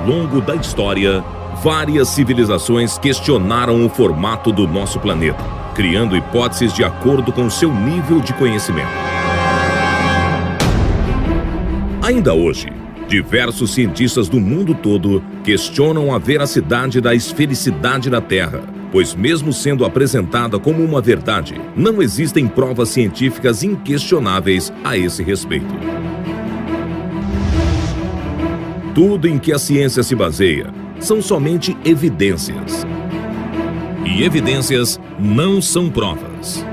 longo da história, várias civilizações questionaram o formato do nosso planeta, criando hipóteses de acordo com seu nível de conhecimento. Ainda hoje, diversos cientistas do mundo todo questionam a veracidade da esfericidade da Terra, pois mesmo sendo apresentada como uma verdade, não existem provas científicas inquestionáveis a esse respeito. Tudo em que a ciência se baseia são somente evidências. E evidências não são provas.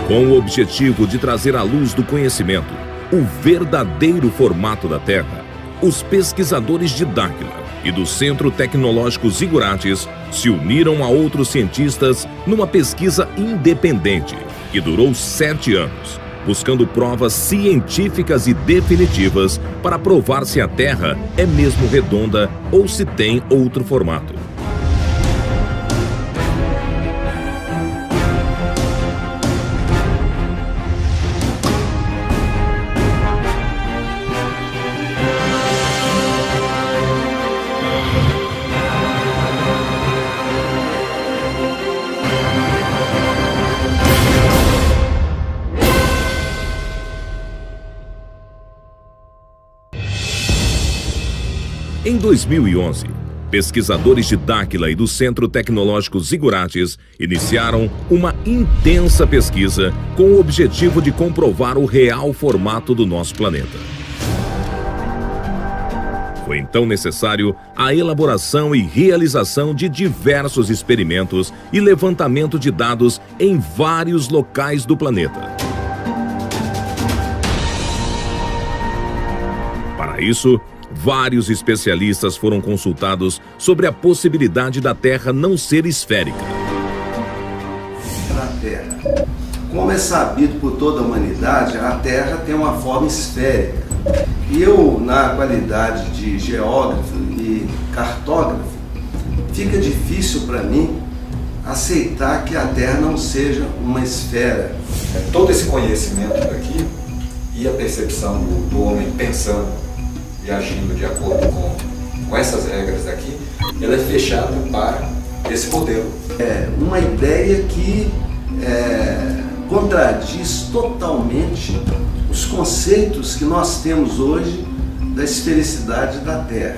Com o objetivo de trazer à luz do conhecimento o verdadeiro formato da Terra, os pesquisadores de Dáquila e do Centro Tecnológico Zigurates se uniram a outros cientistas numa pesquisa independente que durou 7 anos, buscando provas científicas e definitivas para provar se a Terra é mesmo redonda ou se tem outro formato. Em 2011, pesquisadores de Dáquila e do Centro Tecnológico Zigurates iniciaram uma intensa pesquisa com o objetivo de comprovar o real formato do nosso planeta. Foi então necessário a elaboração e realização de diversos experimentos e levantamento de dados em vários locais do planeta. Para isso, vários especialistas foram consultados sobre a possibilidade da Terra não ser esférica. A Terra. Como é sabido por toda a humanidade, a Terra tem uma forma esférica. E eu, na qualidade de geógrafo e cartógrafo, fica difícil para mim aceitar que a Terra não seja uma esfera. Todo esse conhecimento daqui e a percepção do homem pensando e agindo de acordo com essas regras daqui, ela é fechada para esse modelo. É uma ideia que contradiz totalmente os conceitos que nós temos hoje da esfericidade da Terra.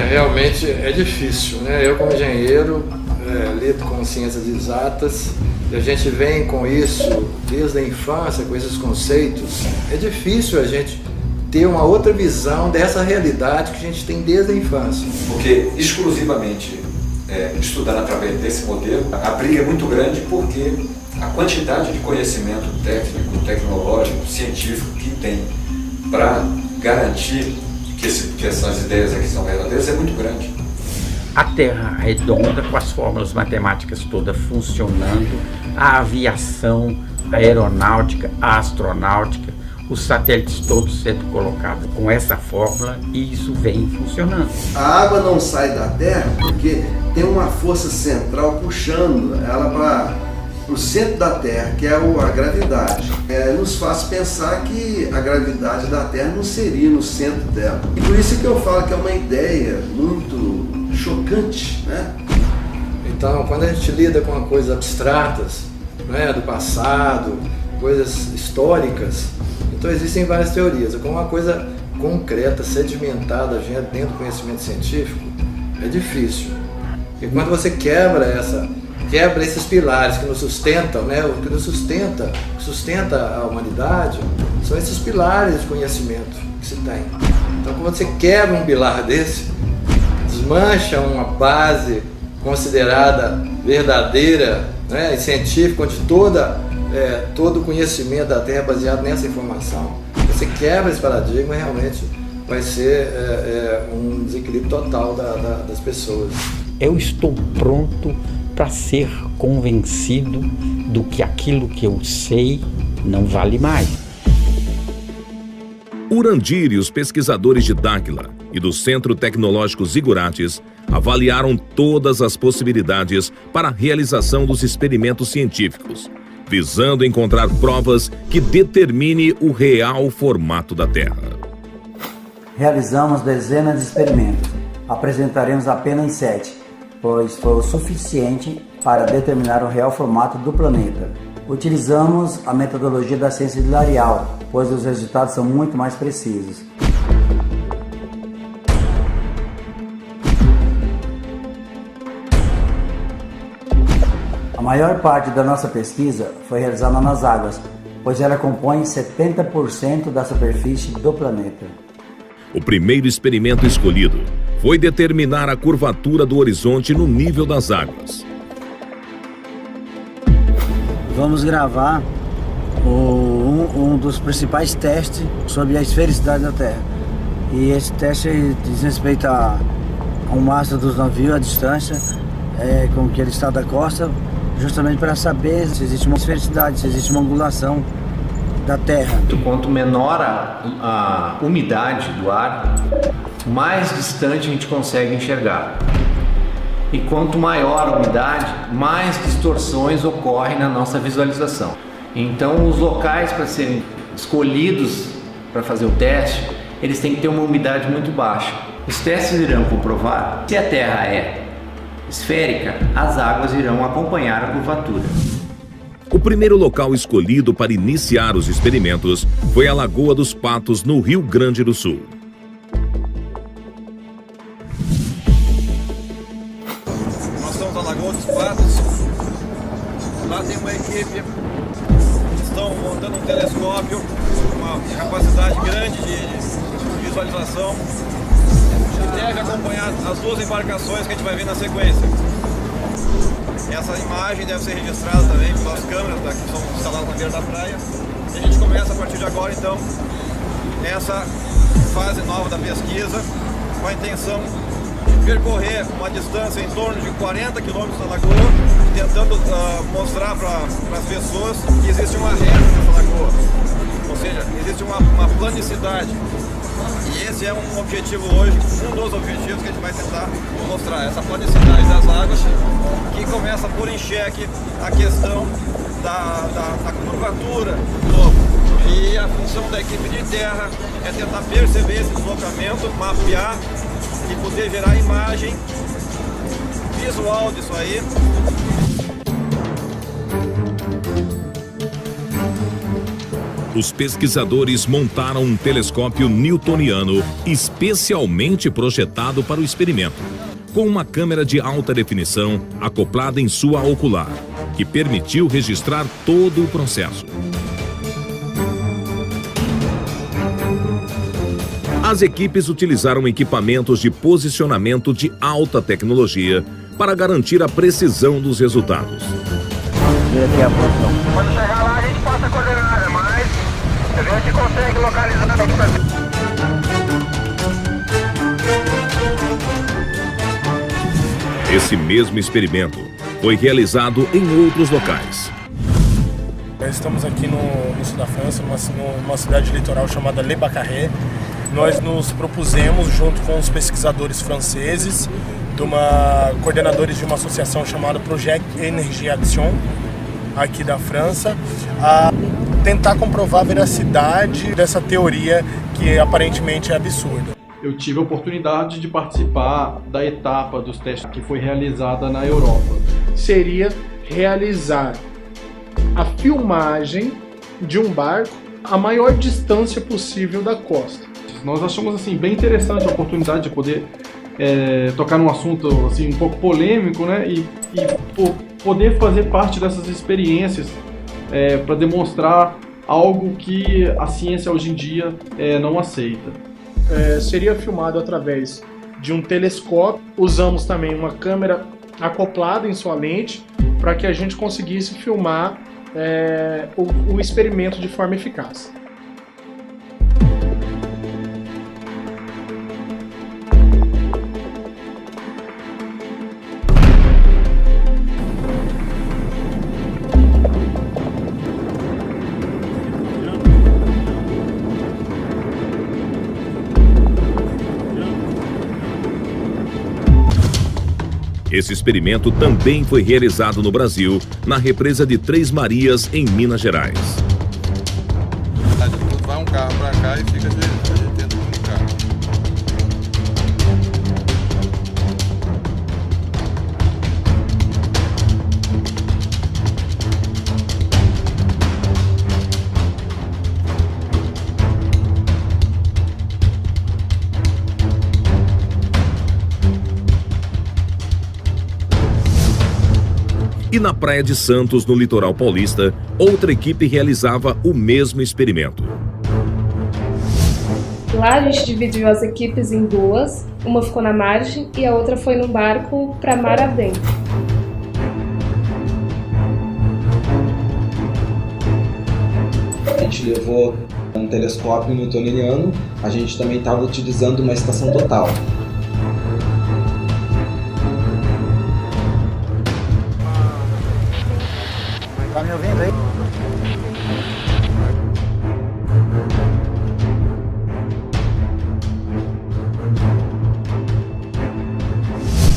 Realmente é difícil, né? Eu como engenheiro, lido com ciências exatas, e a gente vem com isso desde a infância, com esses conceitos. É difícil a gente ter uma outra visão dessa realidade que a gente tem desde a infância. Porque exclusivamente estudando através desse modelo, a briga é muito grande porque a quantidade de conhecimento técnico, tecnológico, científico que tem para garantir que essas ideias aqui são verdadeiras é muito grande. A Terra redonda, com as fórmulas matemáticas todas funcionando, a aviação, a aeronáutica, a astronáutica, os satélites todos sendo colocados com essa fórmula, e isso vem funcionando. A água não sai da Terra porque tem uma força central puxando ela para o centro da Terra, que é a gravidade. Nos faz pensar que a gravidade da Terra não seria no centro dela. E por isso que eu falo que é uma ideia muito chocante, né? Então, quando a gente lida com coisas abstratas, né, do passado, coisas históricas, então existem várias teorias. Com uma coisa concreta, sedimentada dentro do conhecimento científico, é difícil. E quando você quebra esses pilares que nos sustentam, né, o que nos sustenta a humanidade, são esses pilares de conhecimento que se tem. Então, quando você quebra um pilar desse, desmancha uma base considerada verdadeira, né, e científica, onde todo o conhecimento da Terra é baseado nessa informação. Você quebra esse paradigma e realmente vai ser um desequilíbrio total das pessoas. Eu estou pronto para ser convencido do que aquilo que eu sei não vale mais. Urandir e os pesquisadores de Dáquila e do Centro Tecnológico Zigurates avaliaram todas as possibilidades para a realização dos experimentos científicos, visando encontrar provas que determine o real formato da Terra. Realizamos dezenas de experimentos. Apresentaremos apenas 7, pois foi o suficiente para determinar o real formato do planeta. Utilizamos a metodologia da ciência hilarial, pois os resultados são muito mais precisos. A maior parte da nossa pesquisa foi realizada nas águas, pois ela compõe 70% da superfície do planeta. O primeiro experimento escolhido foi determinar a curvatura do horizonte no nível das águas. Vamos gravar um dos principais testes sobre a esfericidade da Terra. E esse teste diz respeito ao mastro dos navios, a distância com que ele está da costa, justamente para saber se existe uma esfericidade, se existe uma angulação da Terra. Quanto menor a umidade do ar, mais distante a gente consegue enxergar. E quanto maior a umidade, mais distorções ocorrem na nossa visualização. Então, os locais para serem escolhidos para fazer o teste, eles têm que ter uma umidade muito baixa. Os testes irão comprovar se a Terra é esférica, as águas irão acompanhar a curvatura. O primeiro local escolhido para iniciar os experimentos foi a Lagoa dos Patos, no Rio Grande do Sul. Nós estamos na Lagoa dos Patos. Lá tem uma equipe que estão montando um telescópio com uma capacidade grande de visualização, que deve acompanhar as duas embarcações que a gente vai ver na sequência. Essa imagem deve ser registrada também pelas câmeras que são instaladas na beira da praia. E a gente começa a partir de agora, então, essa fase nova da pesquisa, com a intenção de percorrer uma distância em torno de 40 quilômetros da lagoa, tentando mostrar para as pessoas que existe uma reta nessa lagoa, ou seja, existe uma planicidade. E esse é um objetivo hoje, um dos objetivos que a gente vai tentar mostrar, essa planicidade das águas, que começa a pôr em xeque a questão da curvatura do globo. E a função da equipe de terra é tentar perceber esse deslocamento, mapear e poder gerar imagem visual disso aí. Os pesquisadores montaram um telescópio newtoniano especialmente projetado para o experimento, com uma câmera de alta definição acoplada em sua ocular, que permitiu registrar todo o processo. As equipes utilizaram equipamentos de posicionamento de alta tecnologia para garantir a precisão dos resultados. Quando chegar lá, a gente passa a coordenada, mas a gente consegue localizar a equipe. Esse mesmo experimento foi realizado em outros locais. Estamos aqui no sul da França, numa cidade litoral chamada Le Baccaré. Nós nos propusemos, junto com os pesquisadores franceses, coordenadores de uma associação chamada Projet Énergie Action, aqui da França, a tentar comprovar a veracidade dessa teoria que aparentemente é absurda. Eu tive a oportunidade de participar da etapa dos testes que foi realizada na Europa. Seria realizar a filmagem de um barco a maior distância possível da costa. Nós achamos assim bem interessante a oportunidade de poder tocar num assunto assim um pouco polêmico, né? E poder fazer parte dessas experiências para demonstrar algo que a ciência hoje em dia não aceita. Seria filmado através de um telescópio. Usamos também uma câmera acoplada em sua lente para que a gente conseguisse filmar o experimento de forma eficaz. Esse experimento também foi realizado no Brasil, na represa de Três Marias, em Minas Gerais. Vai um carro para cá e fica tentando comunicar. E na Praia de Santos, no litoral paulista, outra equipe realizava o mesmo experimento. Lá a gente dividiu as equipes em duas, uma ficou na margem e a outra foi no barco para mar adentro. A gente levou um telescópio newtoniano, a gente também estava utilizando uma estação total. Tá me ouvindo aí?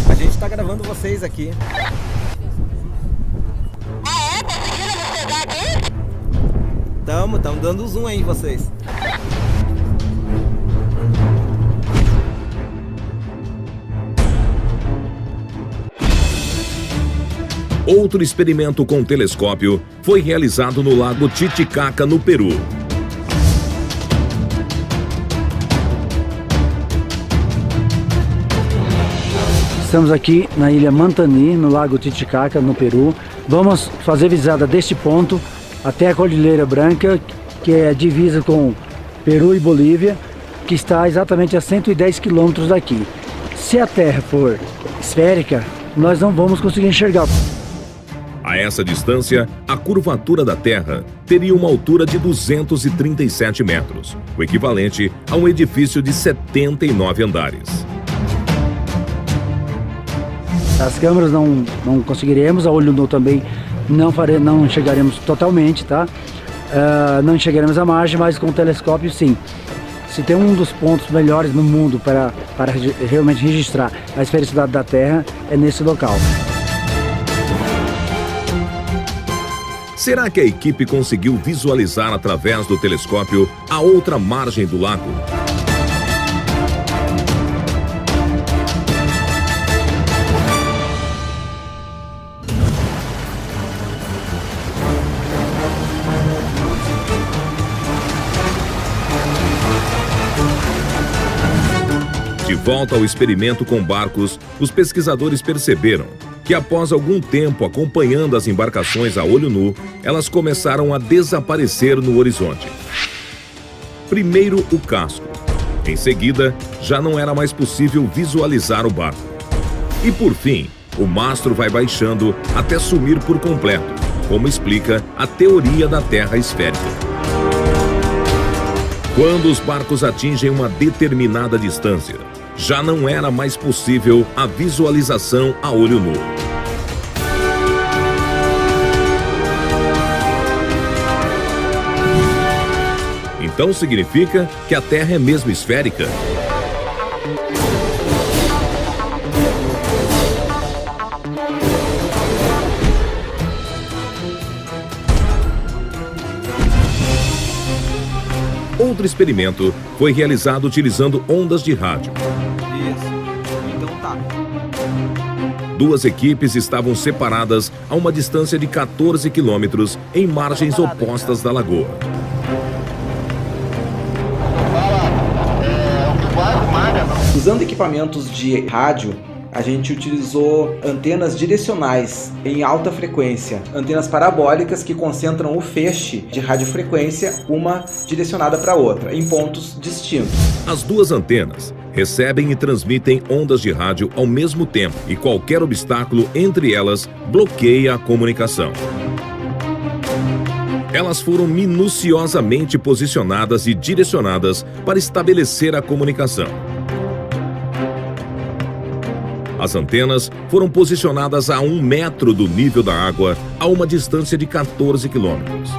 A gente está gravando vocês aqui. Conseguiram chegar aqui? Estamos dando zoom aí em vocês. Outro experimento com telescópio foi realizado no lago Titicaca, no Peru. Estamos aqui na ilha Mantani, no lago Titicaca, no Peru. Vamos fazer visada deste ponto até a Cordilheira Branca, que é a divisa com Peru e Bolívia, que está exatamente a 110 quilômetros daqui. Se a Terra for esférica, nós não vamos conseguir enxergar. A essa distância, a curvatura da Terra teria uma altura de 237 metros, o equivalente a um edifício de 79 andares. As câmeras não conseguiremos, a olho nu também não enxergaremos totalmente, tá? Não enxergaremos a margem, mas com o telescópio sim. Se tem um dos pontos melhores no mundo para realmente registrar a esfericidade da Terra, é nesse local. Será que a equipe conseguiu visualizar através do telescópio a outra margem do lago? De volta ao experimento com barcos, os pesquisadores perceberam que após algum tempo acompanhando as embarcações a olho nu, elas começaram a desaparecer no horizonte. Primeiro o casco. Em seguida, já não era mais possível visualizar o barco. E por fim, o mastro vai baixando até sumir por completo, como explica a teoria da Terra esférica. Quando os barcos atingem uma determinada distância, já não era mais possível a visualização a olho nu. Então significa que a Terra é mesmo esférica? Outro experimento foi realizado utilizando ondas de rádio. Duas equipes estavam separadas a uma distância de 14 quilômetros em margens opostas da lagoa. Usando equipamentos de rádio, a gente utilizou antenas direcionais em alta frequência, antenas parabólicas que concentram o feixe de radiofrequência, uma direcionada para a outra, em pontos distintos. As duas antenas recebem e transmitem ondas de rádio ao mesmo tempo e qualquer obstáculo entre elas bloqueia a comunicação. Elas foram minuciosamente posicionadas e direcionadas para estabelecer a comunicação. As antenas foram posicionadas a 1 metro do nível da água, a uma distância de 14 quilômetros.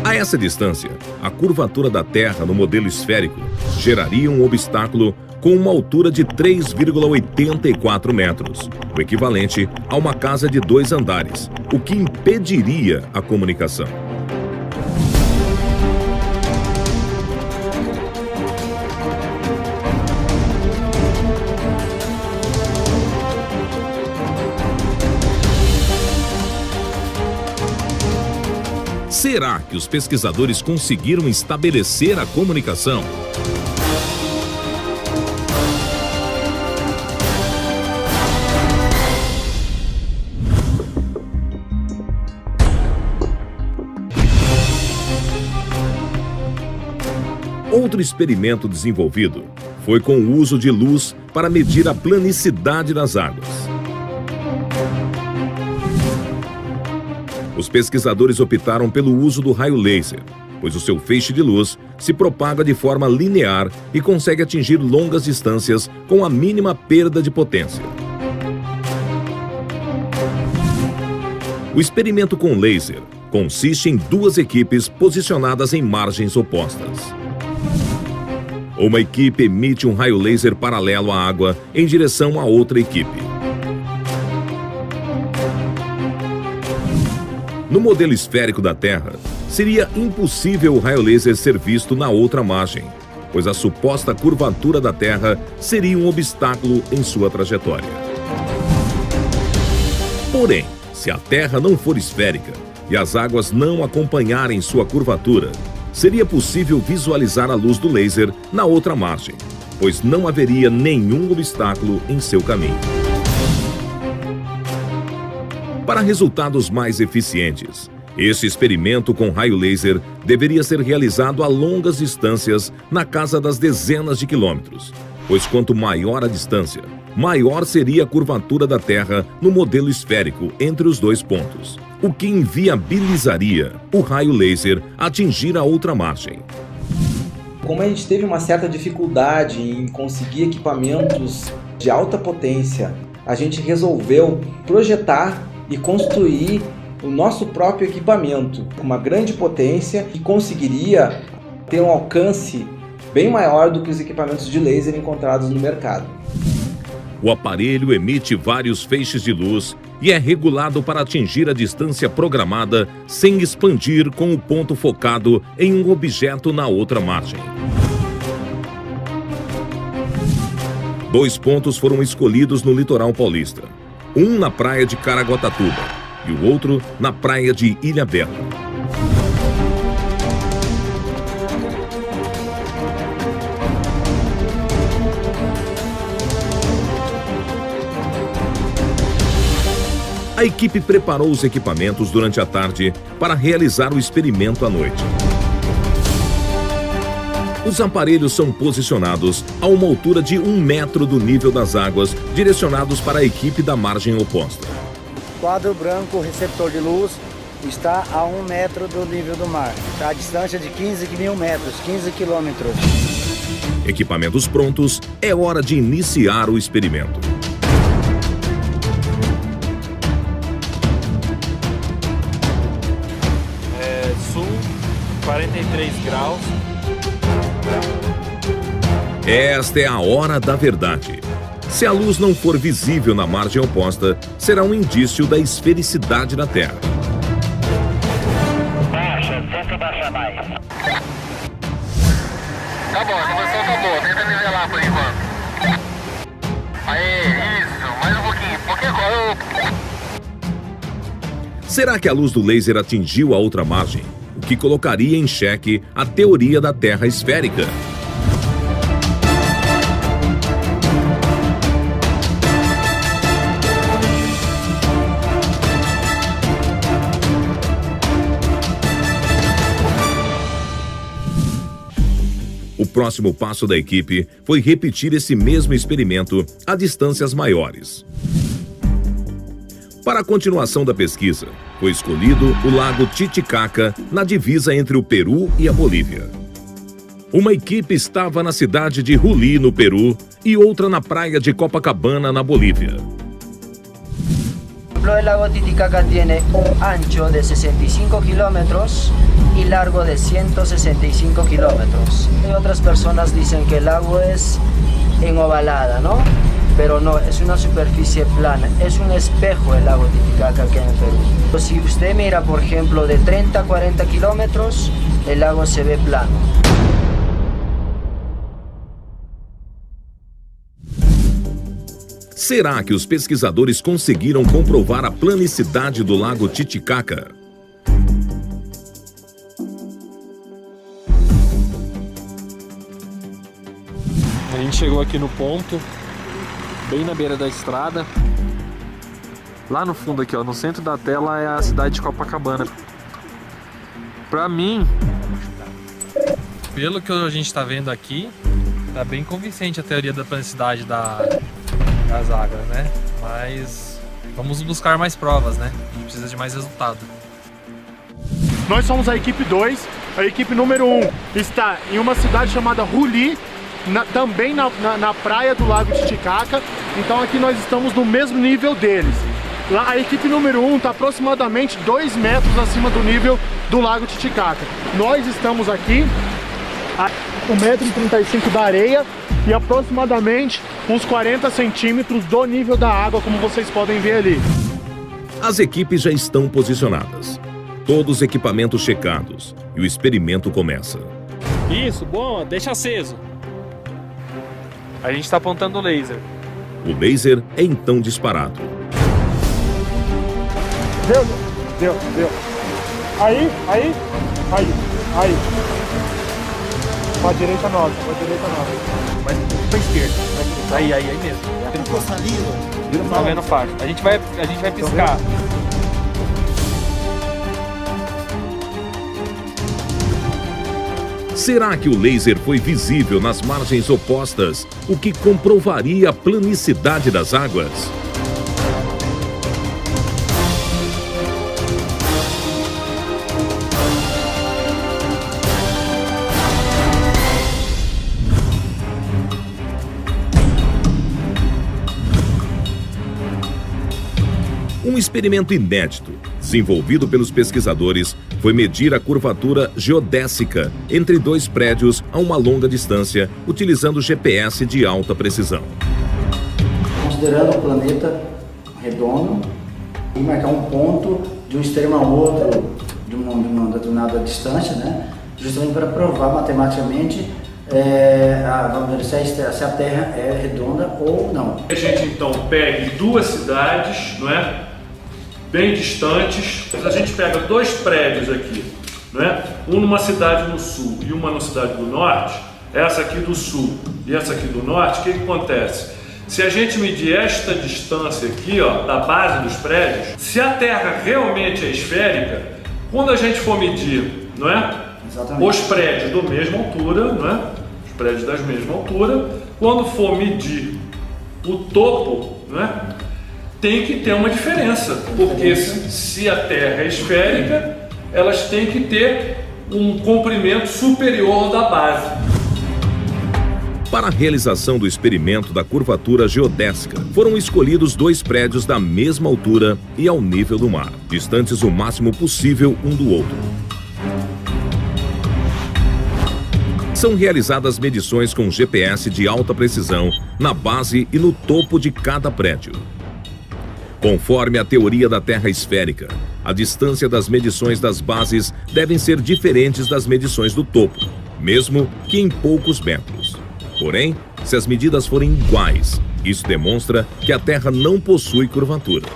A essa distância, a curvatura da Terra no modelo esférico geraria um obstáculo com uma altura de 3,84 metros, o equivalente a uma casa de 2 andares, o que impediria a comunicação. Será que os pesquisadores conseguiram estabelecer a comunicação? Outro experimento desenvolvido foi com o uso de luz para medir a planicidade das águas. Os pesquisadores optaram pelo uso do raio laser, pois o seu feixe de luz se propaga de forma linear e consegue atingir longas distâncias com a mínima perda de potência. O experimento com laser consiste em 2 equipes posicionadas em margens opostas. Uma equipe emite um raio laser paralelo à água em direção a outra equipe. No modelo esférico da Terra, seria impossível o raio laser ser visto na outra margem, pois a suposta curvatura da Terra seria um obstáculo em sua trajetória. Porém, se a Terra não for esférica e as águas não acompanharem sua curvatura, seria possível visualizar a luz do laser na outra margem, pois não haveria nenhum obstáculo em seu caminho. Para resultados mais eficientes, esse experimento com raio laser deveria ser realizado a longas distâncias na casa das dezenas de quilômetros, pois quanto maior a distância, maior seria a curvatura da Terra no modelo esférico entre os 2 pontos, o que inviabilizaria o raio laser atingir a outra margem. Como a gente teve uma certa dificuldade em conseguir equipamentos de alta potência, a gente resolveu projetar e construir o nosso próprio equipamento com uma grande potência e conseguiria ter um alcance bem maior do que os equipamentos de laser encontrados no mercado. O aparelho emite vários feixes de luz e é regulado para atingir a distância programada sem expandir com o ponto focado em um objeto na outra margem. 2 pontos foram escolhidos no litoral paulista. Um na praia de Caraguatatuba e o outro na praia de Ilhabela. A equipe preparou os equipamentos durante a tarde para realizar o experimento à noite. Os aparelhos são posicionados a uma altura de 1 metro do nível das águas, direcionados para a equipe da margem oposta. Quadro branco, receptor de luz, está a 1 metro do nível do mar. Está a distância de 15 mil metros, 15 quilômetros. Equipamentos prontos, é hora de iniciar o experimento. Sul, 43 graus. Esta é a hora da verdade. Se a luz não for visível na margem oposta, será um indício da esfericidade da Terra. Baixa, tenta baixar mais. Tá bom, a dimensão tá boa, tenta nivelar por enquanto. Aí, isso, mais um pouquinho, Será que a luz do laser atingiu a outra margem, o que colocaria em xeque a teoria da Terra esférica? O próximo passo da equipe foi repetir esse mesmo experimento a distâncias maiores. Para a continuação da pesquisa, foi escolhido o lago Titicaca, na divisa entre o Peru e a Bolívia. Uma equipe estava na cidade de Juli, no Peru, e outra na praia de Copacabana, na Bolívia. El lago Titicaca tiene un ancho de 65 kilómetros y largo de 165 kilómetros. Y otras personas dicen que el lago es ovalada, ¿no? Pero no, es una superficie plana, es un espejo el lago Titicaca aquí en Perú. Si usted mira, por ejemplo, de 30 a 40 kilómetros, el lago se ve plano. Será que os pesquisadores conseguiram comprovar a planicidade do lago Titicaca? A gente chegou aqui no ponto, bem na beira da estrada. Lá no fundo aqui, ó, no centro da tela é a cidade de Copacabana. Pra mim, pelo que a gente tá vendo aqui, tá bem convincente a teoria da planicidade das águas, né? Mas vamos buscar mais provas, né? A gente precisa de mais resultado. Nós somos a equipe 2, a equipe número 1 está em uma cidade chamada Ruli, também na praia do lago Titicaca, então aqui nós estamos no mesmo nível deles. Lá a equipe número 1 está aproximadamente 2 metros acima do nível do lago Titicaca. Nós estamos aqui a 1,35 m da areia e aproximadamente uns 40 centímetros do nível da água, como vocês podem ver ali. As equipes já estão posicionadas, todos os equipamentos checados e o experimento começa. Isso, bom, deixa aceso. A gente está apontando o laser. O laser é então disparado. Deu. Aí. Pra direita 9. Mas pra esquerda. Aí mesmo. Tá vendo faixa. A gente vai piscar. Será que o laser foi visível nas margens opostas, o que comprovaria a planicidade das águas? Um experimento inédito, desenvolvido pelos pesquisadores, foi medir a curvatura geodésica entre 2 prédios a uma longa distância, utilizando GPS de alta precisão. Considerando o planeta redondo e marcar um ponto de um extremo ao outro de uma determinada distância, né? Justamente para provar matematicamente vamos dizer, se a Terra é redonda ou não. A gente então pegue 2 cidades, não é? Bem distantes. A gente pega 2 prédios aqui, não é? Um numa cidade no sul e uma na cidade do norte, essa aqui do sul e essa aqui do norte. O que acontece? Se a gente medir esta distância aqui, ó, da base dos prédios, se a Terra realmente é esférica, quando a gente for medir, não é? Exatamente. Os prédios da mesma altura, não é? Os prédios da mesma altura, quando for medir o topo, não é? Tem que ter uma diferença, porque se a Terra é esférica, elas têm que ter um comprimento superior da base. Para a realização do experimento da curvatura geodésica, foram escolhidos 2 prédios da mesma altura e ao nível do mar, distantes o máximo possível um do outro. São realizadas medições com GPS de alta precisão na base e no topo de cada prédio. Conforme a teoria da Terra esférica, a distância das medições das bases devem ser diferentes das medições do topo, mesmo que em poucos metros. Porém, se as medidas forem iguais, isso demonstra que a Terra não possui curvatura.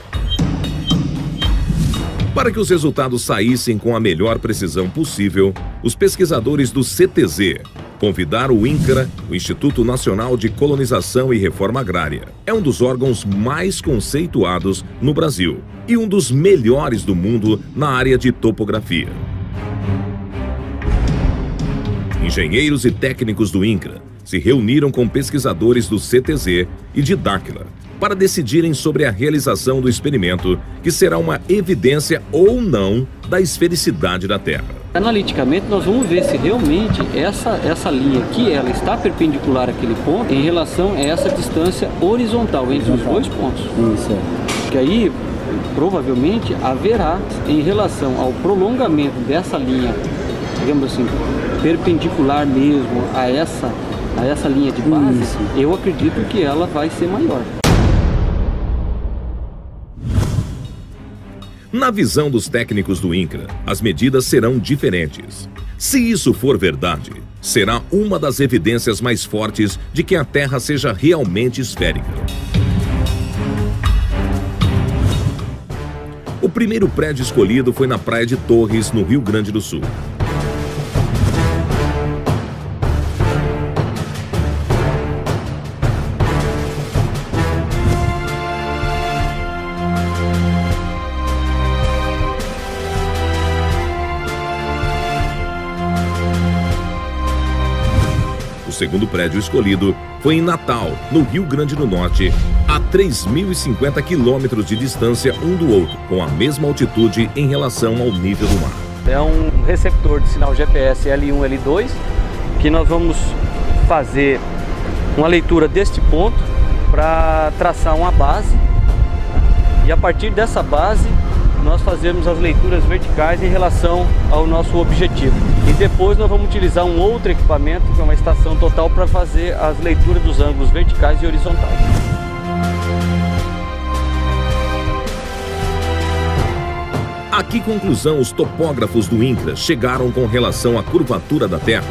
Para que os resultados saíssem com a melhor precisão possível, os pesquisadores do CTZ convidaram o INCRA, o Instituto Nacional de Colonização e Reforma Agrária. É um dos órgãos mais conceituados no Brasil e um dos melhores do mundo na área de topografia. Engenheiros e técnicos do INCRA se reuniram com pesquisadores do CTZ e de Dáquila para decidirem sobre a realização do experimento, que será uma evidência ou não da esfericidade da Terra. Analiticamente, nós vamos ver se realmente essa linha aqui ela está perpendicular àquele ponto em relação a essa distância horizontal entre os 2 pontos. Isso. Que aí, provavelmente, haverá, em relação ao prolongamento dessa linha, digamos assim, perpendicular mesmo a essa a essa linha de base, eu acredito que ela vai ser maior. Na visão dos técnicos do INCRA, as medidas serão diferentes. Se isso for verdade, será uma das evidências mais fortes de que a Terra seja realmente esférica. O primeiro prédio escolhido foi na Praia de Torres, no Rio Grande do Sul. O segundo prédio escolhido foi em Natal, no Rio Grande do Norte, a 3.050 quilômetros de distância um do outro, com a mesma altitude em relação ao nível do mar. É um receptor de sinal GPS L1, L2, que nós vamos fazer uma leitura deste ponto para traçar uma base, e a partir dessa base nós fazemos as leituras verticais em relação ao nosso objetivo. E depois nós vamos utilizar um outro equipamento, que é uma estação total, para fazer as leituras dos ângulos verticais e horizontais. A que conclusão os topógrafos do INCRA chegaram com relação à curvatura da Terra?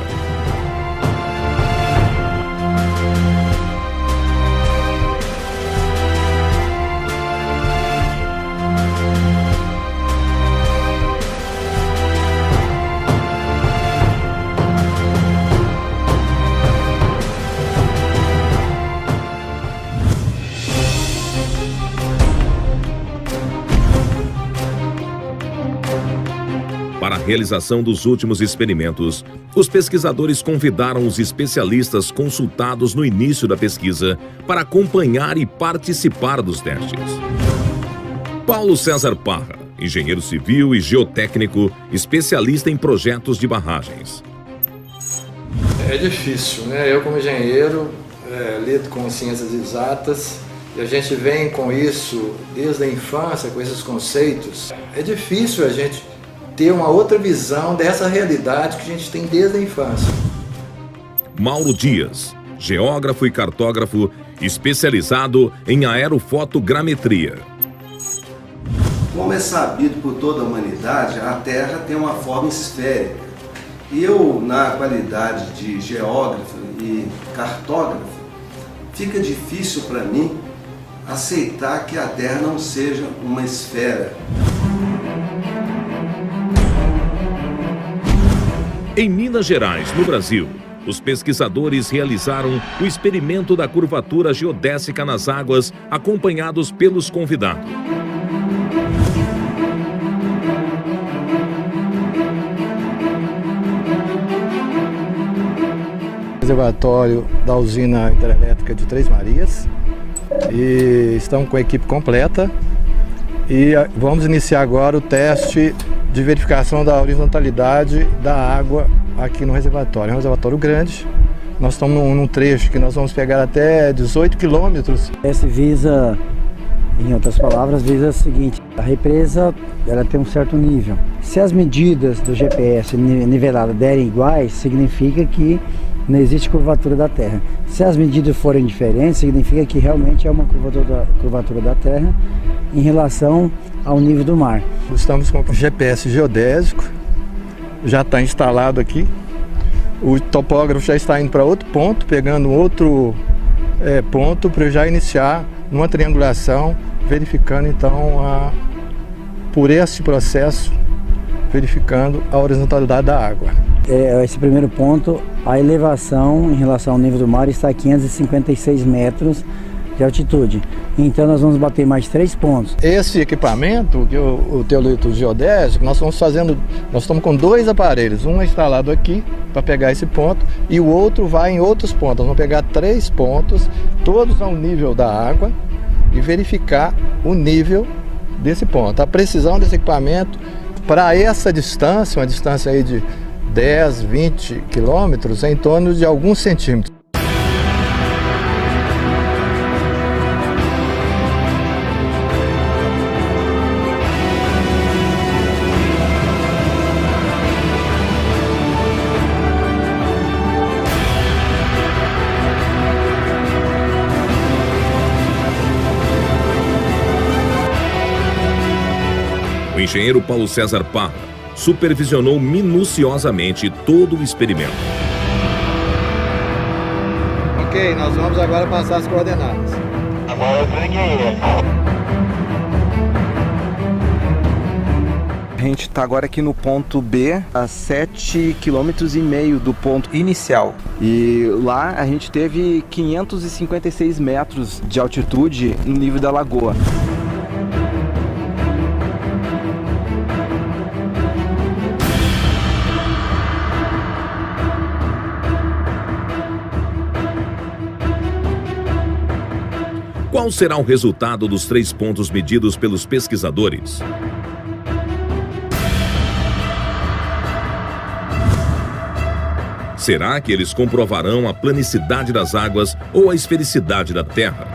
Para a realização dos últimos experimentos, os pesquisadores convidaram os especialistas consultados no início da pesquisa para acompanhar e participar dos testes. Paulo César Parra, engenheiro civil e geotécnico, especialista em projetos de barragens. É difícil, né? Eu como engenheiro lido com ciências exatas e a gente vem com isso desde a infância, com esses conceitos. É difícil a gente ter uma outra visão dessa realidade que a gente tem desde a infância. Mauro Dias, geógrafo e cartógrafo, especializado em aerofotogrametria. Como é sabido por toda a humanidade, a Terra tem uma forma esférica. E eu, na qualidade de geógrafo e cartógrafo, fica difícil para mim aceitar que a Terra não seja uma esfera. Em Minas Gerais, no Brasil, os pesquisadores realizaram o experimento da curvatura geodésica nas águas, acompanhados pelos convidados. Reservatório da usina hidrelétrica de Três Marias, e estamos com a equipe completa e vamos iniciar agora o teste de verificação da horizontalidade da água aqui no reservatório. É um reservatório grande, nós estamos num trecho que nós vamos pegar até 18 quilômetros. Esse visa, em outras palavras, visa o seguinte: a represa ela tem um certo nível. Se as medidas do GPS nivelado derem iguais, significa que não existe curvatura da Terra. Se as medidas forem diferentes, significa que realmente é uma curvatura da Terra em relação ao nível do mar. Estamos com o GPS geodésico, já está instalado aqui. O topógrafo já está indo para outro ponto, pegando outro ponto para já iniciar numa triangulação, verificando então por esse processo, verificando a horizontalidade da água. Esse primeiro ponto, a elevação em relação ao nível do mar está a 556 metros de altitude. Então nós vamos bater mais 3 pontos. Esse equipamento, o teolito geodésico, nós estamos com 2 aparelhos. Um é instalado aqui para pegar esse ponto e o outro vai em outros pontos. Nós vamos pegar 3 pontos, todos ao nível da água, e verificar o nível desse ponto. A precisão desse equipamento para essa distância, uma distância aí de 10, 20 quilômetros, é em torno de alguns centímetros. O engenheiro Paulo César Parra supervisionou minuciosamente todo o experimento. Ok, nós vamos agora passar as coordenadas. Agora eu peguei. A gente está agora aqui no ponto B, a 7,5 km do ponto inicial. E lá a gente teve 556 metros de altitude no nível da lagoa. Qual será o resultado dos 3 pontos medidos pelos pesquisadores? Será que eles comprovarão a planicidade das águas ou a esfericidade da Terra?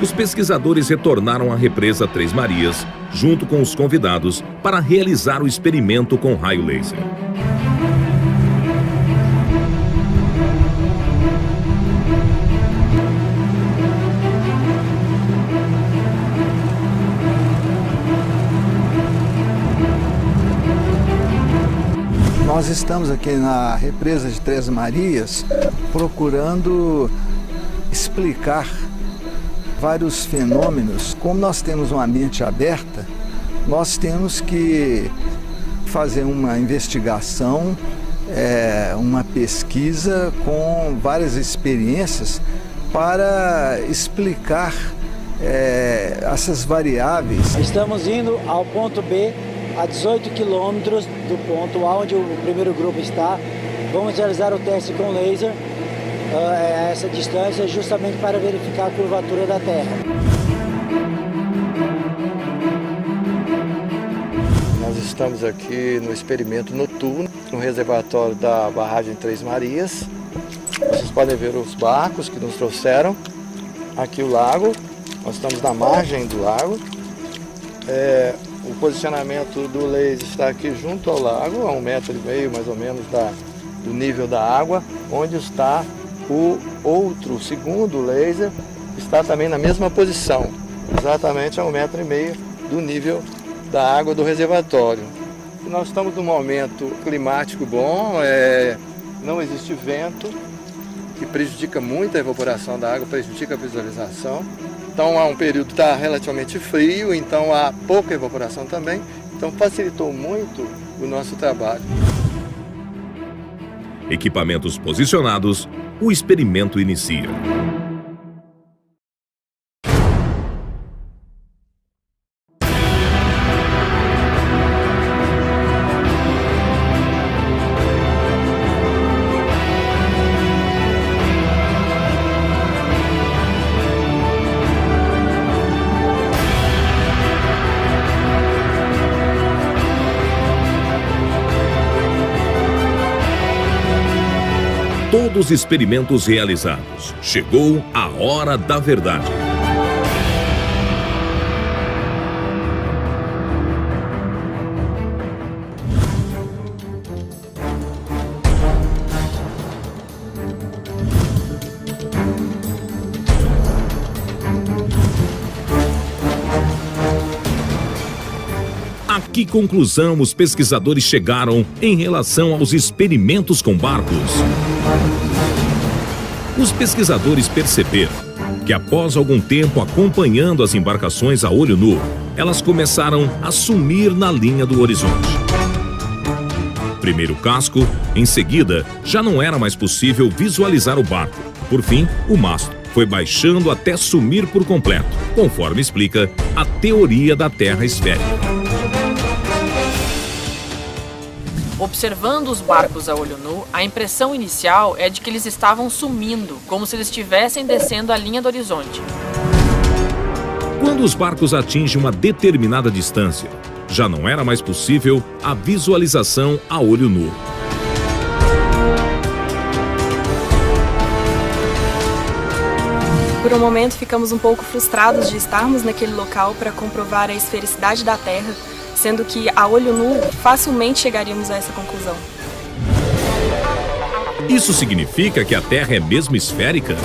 Os pesquisadores retornaram à represa Três Marias, junto com os convidados, para realizar o experimento com raio laser. Nós estamos aqui na represa de Três Marias procurando explicar vários fenômenos. Como nós temos uma mente aberta, nós temos que fazer uma investigação, uma pesquisa com várias experiências para explicar essas variáveis. Estamos indo ao ponto B, a 18 quilômetros do ponto onde o primeiro grupo está. Vamos realizar o teste com laser a essa distância, justamente para verificar a curvatura da Terra. Nós estamos aqui no experimento noturno, no reservatório da barragem Três Marias. Vocês podem ver os barcos que nos trouxeram. Aqui o lago, nós estamos na margem do lago. O posicionamento do laser está aqui junto ao lago, a 1,5 metro mais ou menos do nível da água, onde está o outro segundo laser, está também na mesma posição, exatamente a 1,5 metro do nível da água do reservatório. E nós estamos num momento climático bom, não existe vento, que prejudica muito a evaporação da água, prejudica a visualização. Então há um período que está relativamente frio, então há pouca evaporação também, então facilitou muito o nosso trabalho. Equipamentos posicionados, o experimento inicia. Todos os experimentos realizados. Chegou a hora da verdade. A que conclusão os pesquisadores chegaram em relação aos experimentos com barcos? Os pesquisadores perceberam que após algum tempo acompanhando as embarcações a olho nu, elas começaram a sumir na linha do horizonte. Primeiro o casco, em seguida, já não era mais possível visualizar o barco. Por fim, o mastro foi baixando até sumir por completo, conforme explica a teoria da Terra esférica. Observando os barcos a olho nu, a impressão inicial é de que eles estavam sumindo, como se eles estivessem descendo a linha do horizonte. Quando os barcos atingem uma determinada distância, já não era mais possível a visualização a olho nu. Por um momento ficamos um pouco frustrados de estarmos naquele local para comprovar a esfericidade da Terra, sendo que a olho nu facilmente chegaríamos a essa conclusão. Isso significa que a Terra é mesmo esférica?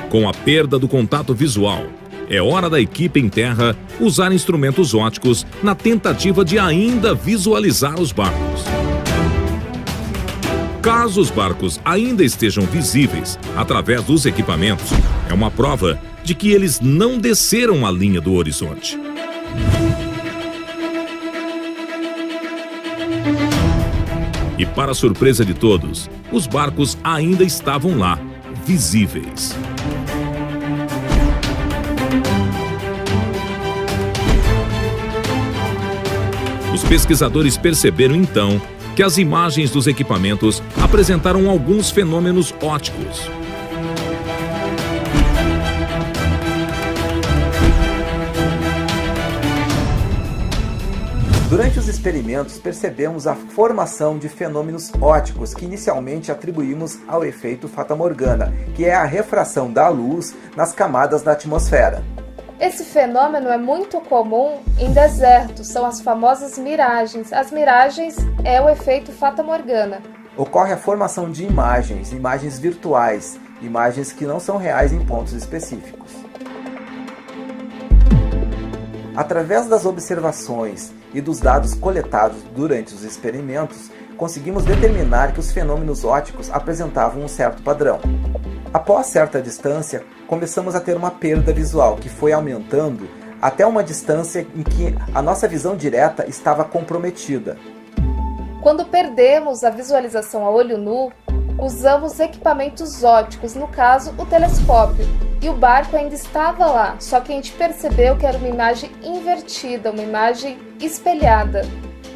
Com a perda do contato visual, é hora da equipe em terra usar instrumentos ópticos na tentativa de ainda visualizar os barcos. Caso os barcos ainda estejam visíveis através dos equipamentos, é uma prova de que eles não desceram a linha do horizonte. E para surpresa de todos, os barcos ainda estavam lá, visíveis. Os pesquisadores perceberam então que as imagens dos equipamentos apresentaram alguns fenômenos ópticos. Durante os experimentos, percebemos a formação de fenômenos ópticos que inicialmente atribuímos ao efeito fatamorgana, que é a refração da luz nas camadas da atmosfera. Esse fenômeno é muito comum em desertos, são as famosas miragens. As miragens é o efeito fatamorgana. Ocorre a formação de imagens virtuais, imagens que não são reais em pontos específicos. Através das observações e dos dados coletados durante os experimentos, conseguimos determinar que os fenômenos ópticos apresentavam um certo padrão. Após certa distância, começamos a ter uma perda visual que foi aumentando até uma distância em que a nossa visão direta estava comprometida. Quando perdemos a visualização a olho nu, usamos equipamentos ópticos, no caso o telescópio, e o barco ainda estava lá, só que a gente percebeu que era uma imagem invertida, uma imagem espelhada.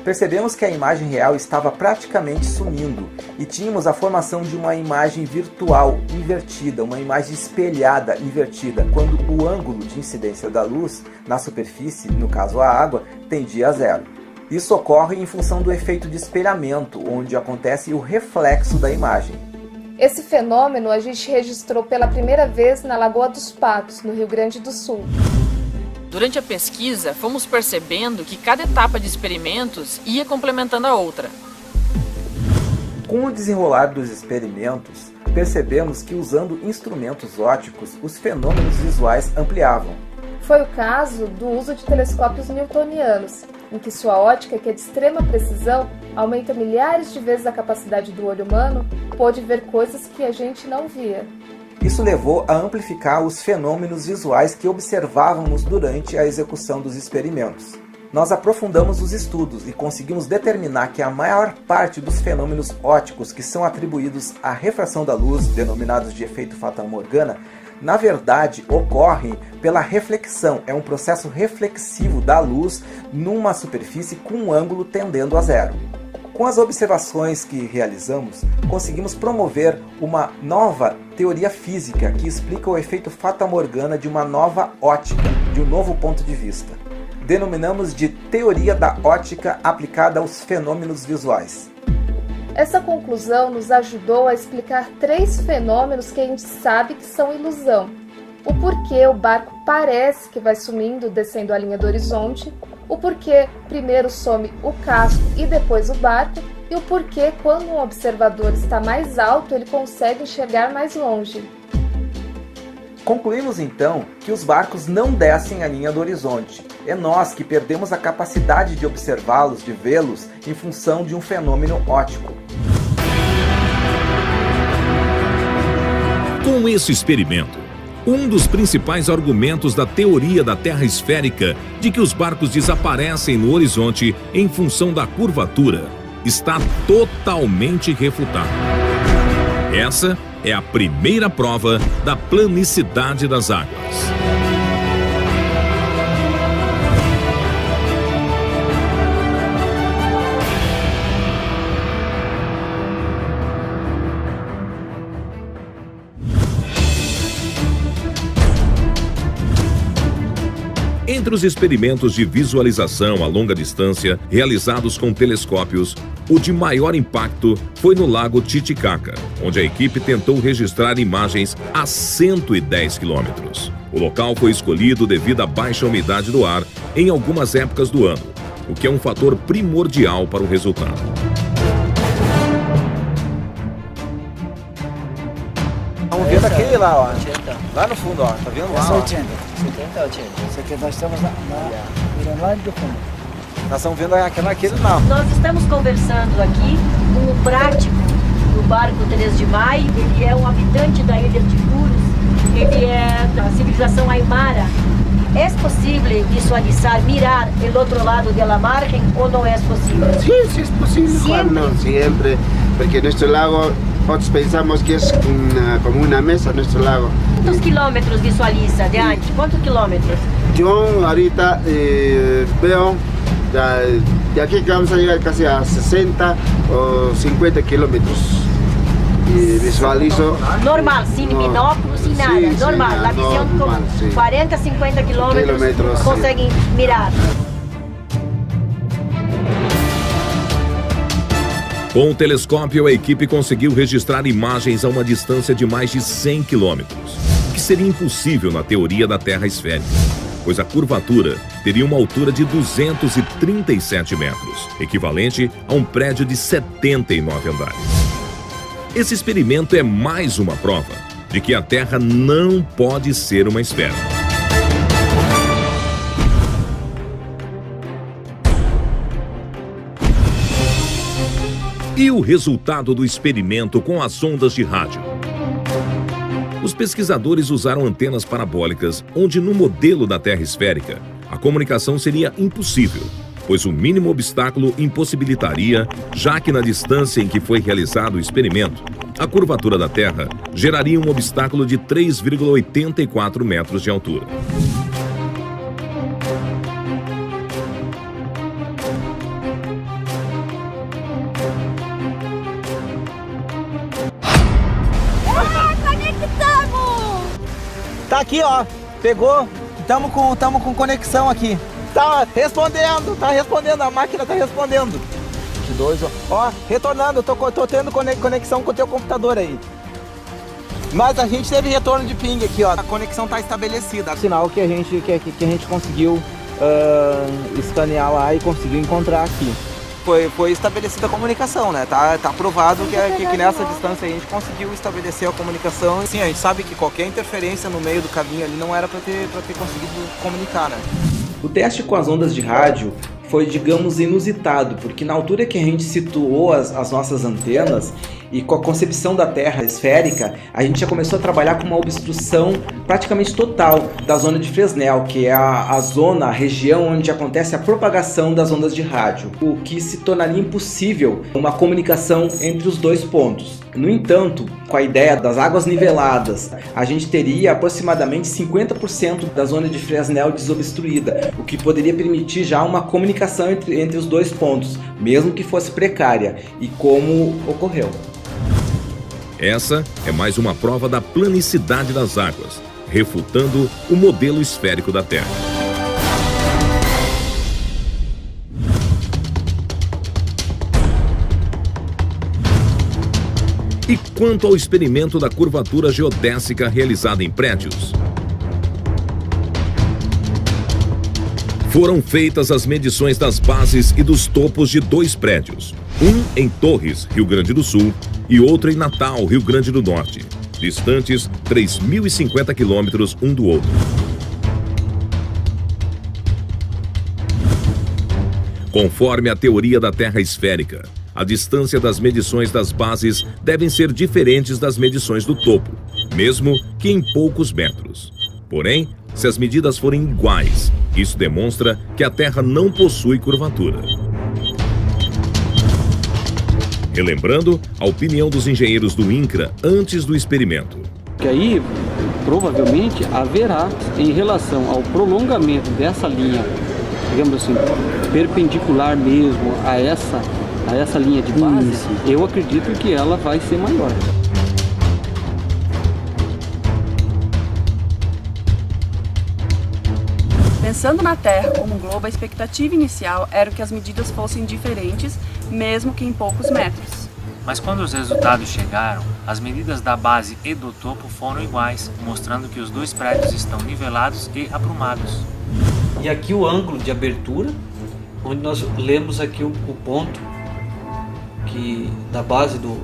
Percebemos que a imagem real estava praticamente sumindo e tínhamos a formação de uma imagem virtual invertida, uma imagem espelhada invertida, quando o ângulo de incidência da luz na superfície, no caso a água, tendia a zero. Isso ocorre em função do efeito de espelhamento, onde acontece o reflexo da imagem. Esse fenômeno a gente registrou pela primeira vez na Lagoa dos Patos, no Rio Grande do Sul. Durante a pesquisa, fomos percebendo que cada etapa de experimentos ia complementando a outra. Com o desenrolar dos experimentos, percebemos que usando instrumentos ópticos, os fenômenos visuais ampliavam. Foi o caso do uso de telescópios newtonianos, em que sua ótica, que é de extrema precisão, aumenta milhares de vezes a capacidade do olho humano, pôde ver coisas que a gente não via. Isso levou a amplificar os fenômenos visuais que observávamos durante a execução dos experimentos. Nós aprofundamos os estudos e conseguimos determinar que a maior parte dos fenômenos ópticos que são atribuídos à refração da luz, denominados de efeito fatamorgana, na verdade ocorrem pela reflexão. É um processo reflexivo da luz numa superfície com um ângulo tendendo a zero. Com as observações que realizamos, conseguimos promover uma nova teoria física que explica o efeito fatamorgana de uma nova ótica, de um novo ponto de vista. Denominamos de teoria da ótica aplicada aos fenômenos visuais. Essa conclusão nos ajudou a explicar 3 fenômenos que a gente sabe que são ilusão. O porquê o barco parece que vai sumindo, descendo a linha do horizonte, o porquê primeiro some o casco e depois o barco, e o porquê quando um observador está mais alto ele consegue enxergar mais longe. Concluímos então que os barcos não descem a linha do horizonte. É nós que perdemos a capacidade de observá-los, de vê-los, em função de um fenômeno óptico. Com esse experimento, um dos principais argumentos da teoria da Terra esférica de que os barcos desaparecem no horizonte em função da curvatura está totalmente refutado. Essa é a primeira prova da planicidade das águas. Entre os experimentos de visualização a longa distância realizados com telescópios, o de maior impacto foi no Lago Titicaca, onde a equipe tentou registrar imagens a 110 quilômetros. O local foi escolhido devido à baixa umidade do ar em algumas épocas do ano, o que é um fator primordial para o resultado. Vamos ver daquele lá, ó. Lá no fundo, ó. Tá vendo lá? Essa Ó. 80. 70, 80. Isso aqui nós estamos mirando lá do fundo. Nós estamos vendo aquele lá. Nós estamos conversando aqui com o prático do barco 3 de Maio. Ele é um habitante da ilha de Puros. Ele é da civilização Aymara. É possível visualizar, mirar o outro lado da margem ou não é possível? Sí, sí es posible, Juan, no siempre, porque nuestro lago, nosotros pensamos que es como una mesa nuestro lago. Quantos quilômetros visualiza de antes? Quantos quilômetros? Yo ahorita veo de aquí que vamos a llegar casi a 60 o 50 kilómetros. E visualizo Normal, sem binóculo, sem nada. Sim, normal, sim, a visão normal, com sim. 40, 50 quilômetros Sim. conseguem mirar. Com o telescópio, a equipe conseguiu registrar imagens a uma distância de mais de 100 quilômetros, o que seria impossível na teoria da Terra esférica, pois a curvatura teria uma altura de 237 metros, equivalente a um prédio de 79 andares. Esse experimento é mais uma prova de que a Terra não pode ser uma esfera. E o resultado do experimento com as ondas de rádio? Os pesquisadores usaram antenas parabólicas, onde no modelo da Terra esférica, a comunicação seria impossível, pois o mínimo obstáculo impossibilitaria, já que na distância em que foi realizado o experimento, a curvatura da Terra geraria um obstáculo de 3,84 metros de altura. Tá aqui, ó. Pegou. Tamo com conexão aqui. Tá respondendo, a máquina tá respondendo. 22, ó, retornando, tô tendo conexão com o teu computador aí. Mas a gente teve retorno de ping aqui, ó. A conexão tá estabelecida. Sinal que a gente conseguiu escanear lá e conseguiu encontrar aqui. Foi estabelecida a comunicação, né? Tá provado que nessa distância a gente conseguiu estabelecer a comunicação. Sim, a gente sabe que qualquer interferência no meio do caminho ali não era para ter conseguido comunicar, né? O teste com as ondas de rádio foi, digamos, inusitado, porque na altura que a gente situou as nossas antenas e com a concepção da Terra esférica, a gente já começou a trabalhar com uma obstrução praticamente total da zona de Fresnel, que é a região onde acontece a propagação das ondas de rádio, o que se tornaria impossível uma comunicação entre os dois pontos. No entanto, com a ideia das águas niveladas, a gente teria aproximadamente 50% da zona de Fresnel desobstruída, o que poderia permitir já uma comunicação entre os dois pontos, mesmo que fosse precária, e como ocorreu. Essa é mais uma prova da planicidade das águas, refutando o modelo esférico da Terra. E quanto ao experimento da curvatura geodésica realizada em prédios? Foram feitas as medições das bases e dos topos de 2 prédios, um em Torres, Rio Grande do Sul, e outro em Natal, Rio Grande do Norte, distantes 3.050 quilômetros um do outro. Conforme a teoria da Terra esférica, a distância das medições das bases devem ser diferentes das medições do topo, mesmo que em poucos metros. Porém, se as medidas forem iguais, isso demonstra que a Terra não possui curvatura. Relembrando a opinião dos engenheiros do INCRA antes do experimento. Que aí, provavelmente, haverá, em relação ao prolongamento dessa linha, digamos assim, perpendicular mesmo a essa linha de base, eu acredito que ela vai ser maior. Pensando na Terra como um globo, a expectativa inicial era que as medidas fossem diferentes, mesmo que em poucos metros. Mas quando os resultados chegaram, as medidas da base e do topo foram iguais, mostrando que os dois prédios estão nivelados e aprumados. E aqui o ângulo de abertura, onde nós lemos aqui o ponto da base do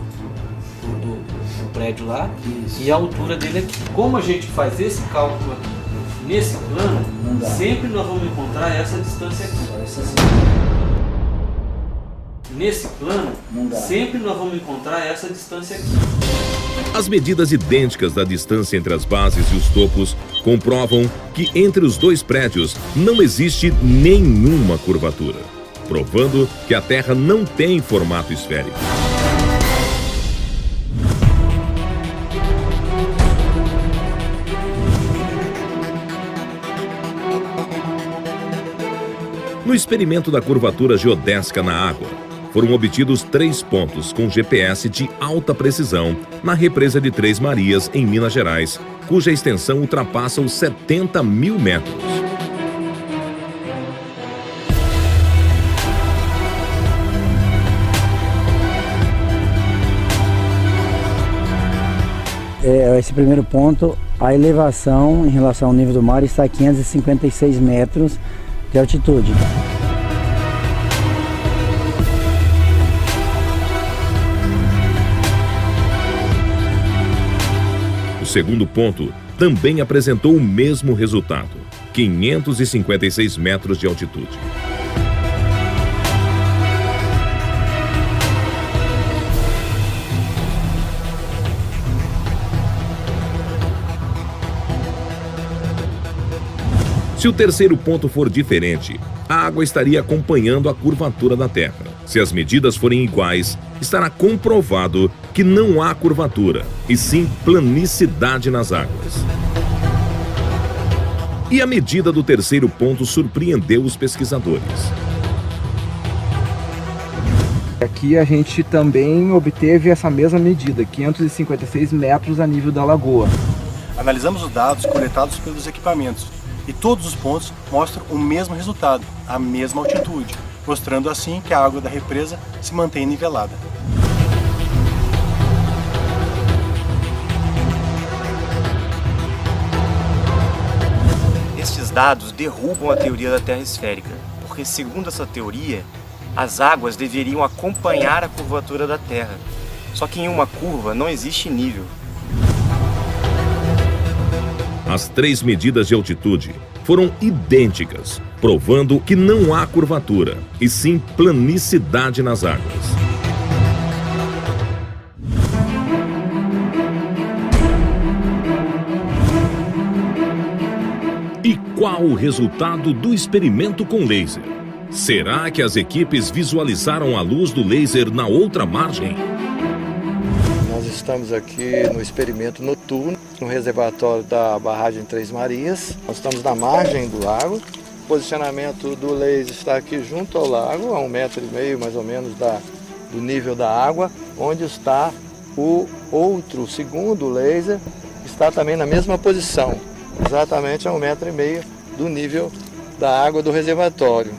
prédio lá. Isso. E a altura dele aqui. Como a gente faz esse cálculo aqui nesse plano, sempre nós vamos encontrar essa distância aqui. Nesse plano, sempre nós vamos encontrar essa distância aqui. As medidas idênticas da distância entre as bases e os topos comprovam que entre os dois prédios não existe nenhuma curvatura, provando que a Terra não tem formato esférico. No experimento da curvatura geodésica na água, foram obtidos 3 pontos com GPS de alta precisão na represa de Três Marias, em Minas Gerais, cuja extensão ultrapassa os 70 mil metros. Esse primeiro ponto, a elevação em relação ao nível do mar está a 556 metros de altitude. O segundo ponto também apresentou o mesmo resultado, 556 metros de altitude. Se o terceiro ponto for diferente, a água estaria acompanhando a curvatura da Terra. Se as medidas forem iguais, estará comprovado que não há curvatura, e sim planicidade nas águas. E a medida do terceiro ponto surpreendeu os pesquisadores. Aqui a gente também obteve essa mesma medida, 556 metros a nível da lagoa. Analisamos os dados coletados pelos equipamentos e todos os pontos mostram o mesmo resultado, a mesma altitude, mostrando assim que a água da represa se mantém nivelada. Estes dados derrubam a teoria da Terra esférica, porque segundo essa teoria, as águas deveriam acompanhar a curvatura da Terra. Só que em uma curva não existe nível. As 3 medidas de altitude foram idênticas, provando que não há curvatura, e sim planicidade nas águas. E qual o resultado do experimento com laser? Será que as equipes visualizaram a luz do laser na outra margem? Nós estamos aqui no experimento noturno, no reservatório da barragem Três Marias. Nós estamos na margem do lago. O posicionamento do laser está aqui junto ao lago, a 1,5 metro mais ou menos do nível da água, onde está o segundo laser, está também na mesma posição, exatamente a 1,5 metro do nível da água do reservatório.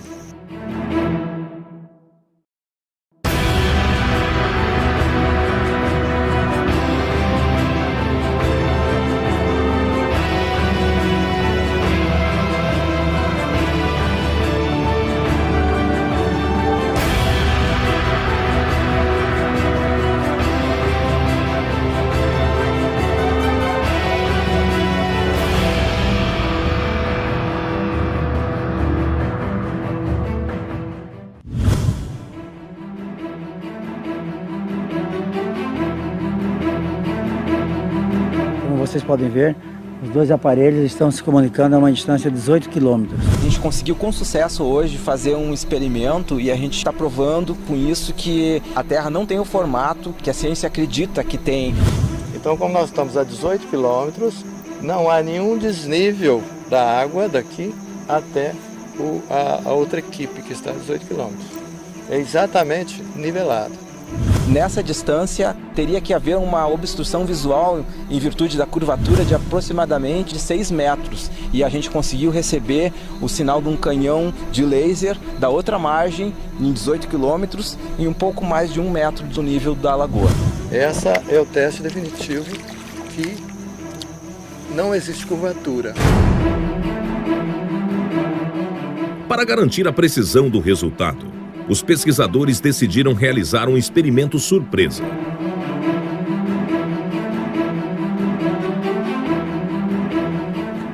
Vocês podem ver, os dois aparelhos estão se comunicando a uma distância de 18 quilômetros. A gente conseguiu com sucesso hoje fazer um experimento e a gente está provando com isso que a Terra não tem o formato que a ciência acredita que tem. Então, como nós estamos a 18 quilômetros, não há nenhum desnível da água daqui até a outra equipe que está a 18 quilômetros. É exatamente nivelado. Nessa distância, teria que haver uma obstrução visual em virtude da curvatura de aproximadamente 6 metros. E a gente conseguiu receber o sinal de um canhão de laser da outra margem, em 18 quilômetros, em um pouco mais de 1 metro do nível da lagoa. Essa é o teste definitivo que não existe curvatura. Para garantir a precisão do resultado, os pesquisadores decidiram realizar um experimento surpresa.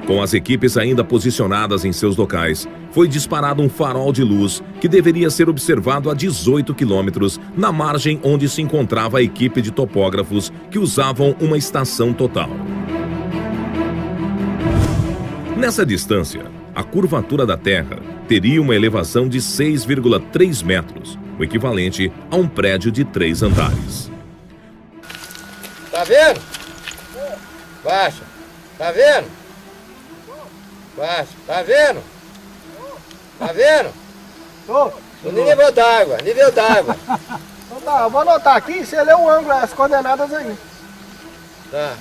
Com as equipes ainda posicionadas em seus locais, foi disparado um farol de luz que deveria ser observado a 18 quilômetros na margem onde se encontrava a equipe de topógrafos que usavam uma estação total. Nessa distância, a curvatura da Terra teria uma elevação de 6,3 metros, o equivalente a um prédio de 3 andares. Tá vendo? Baixa. Tá vendo? Baixa. Tá vendo? Tá vendo? No nível d'água, nível d'água. Então tá, eu vou anotar aqui, você lê o ângulo, as coordenadas aí. Tá.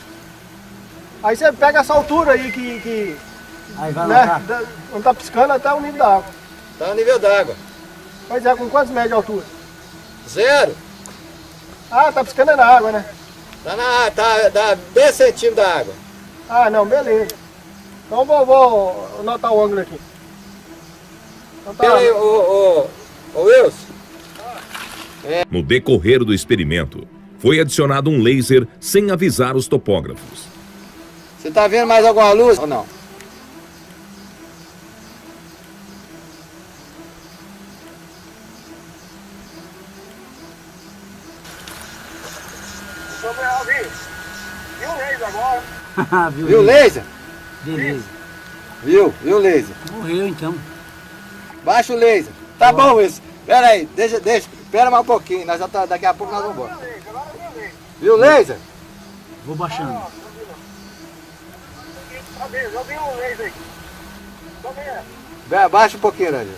Aí você pega essa altura aí que aí vai né, não tá piscando até o nível da água. Tá no nível d'água. Pois é, com quantos metros de altura? 0. Ah, tá piscando na água, né? Dá 10 centímetros da água. Ah, não, beleza. Então vou anotar o ângulo aqui. Então tá. Peraí, ô Wilson. No decorrer do experimento, foi adicionado um laser sem avisar os topógrafos. Você tá vendo mais alguma luz ou não? Viu o laser agora? Viu o laser? Beleza. Viu o laser? Morreu então. Baixa o laser. Tá bom isso. Pera aí, deixa, espera mais um pouquinho, nós já tá, daqui a pouco nós vamos embora. Viu o laser? Vou baixando. Eu vi o laser aí. Tô vendo. Baixa um pouquinho, Rangel.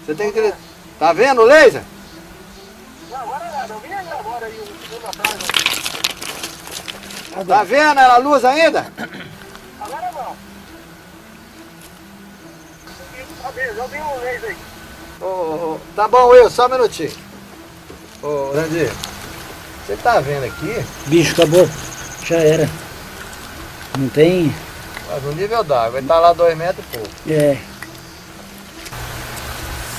Você tem que... Tá vendo o laser? Não, agora não. Eu vi agora aí um segundo atrás. Tá vendo ela a luz ainda? Agora não. Eu vi o laser aí. Tá bom, Will, só um minutinho. Ô, Randir, você tá vendo aqui? Bicho, acabou. Já era. Não tem... Mas no nível d'água, ele tá lá 2 metros e pouco. É.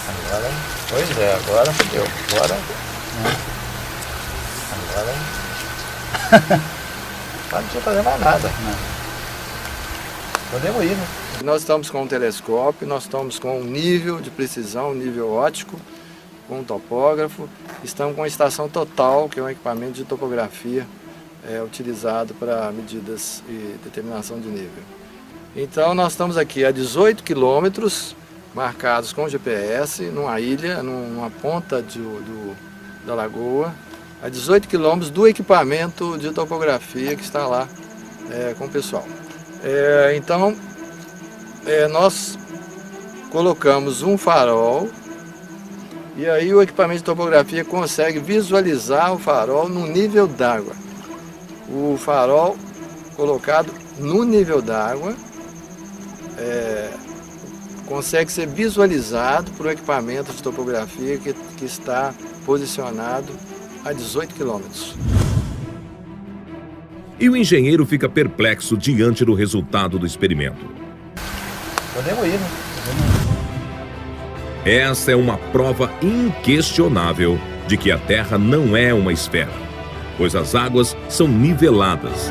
Agora, pois é, agora deu. Agora não precisa fazer mais nada. Podemos ir, né? Nós estamos com um telescópio, nós estamos com um nível de precisão, um nível óptico, com um topógrafo. Estamos com a estação total, que é um equipamento de topografia utilizado para medidas e determinação de nível. Então nós estamos aqui a 18 quilômetros, marcados com GPS, numa ilha, numa ponta da lagoa, a 18 quilômetros do equipamento de topografia que está lá com o pessoal. Então, nós colocamos um farol e aí o equipamento de topografia consegue visualizar o farol no nível d'água. O farol colocado no nível d'água consegue ser visualizado por um equipamento de topografia que está posicionado a 18 quilômetros. E o engenheiro fica perplexo diante do resultado do experimento. Podemos ir, né? Essa é uma prova inquestionável de que a Terra não é uma esfera, pois as águas são niveladas.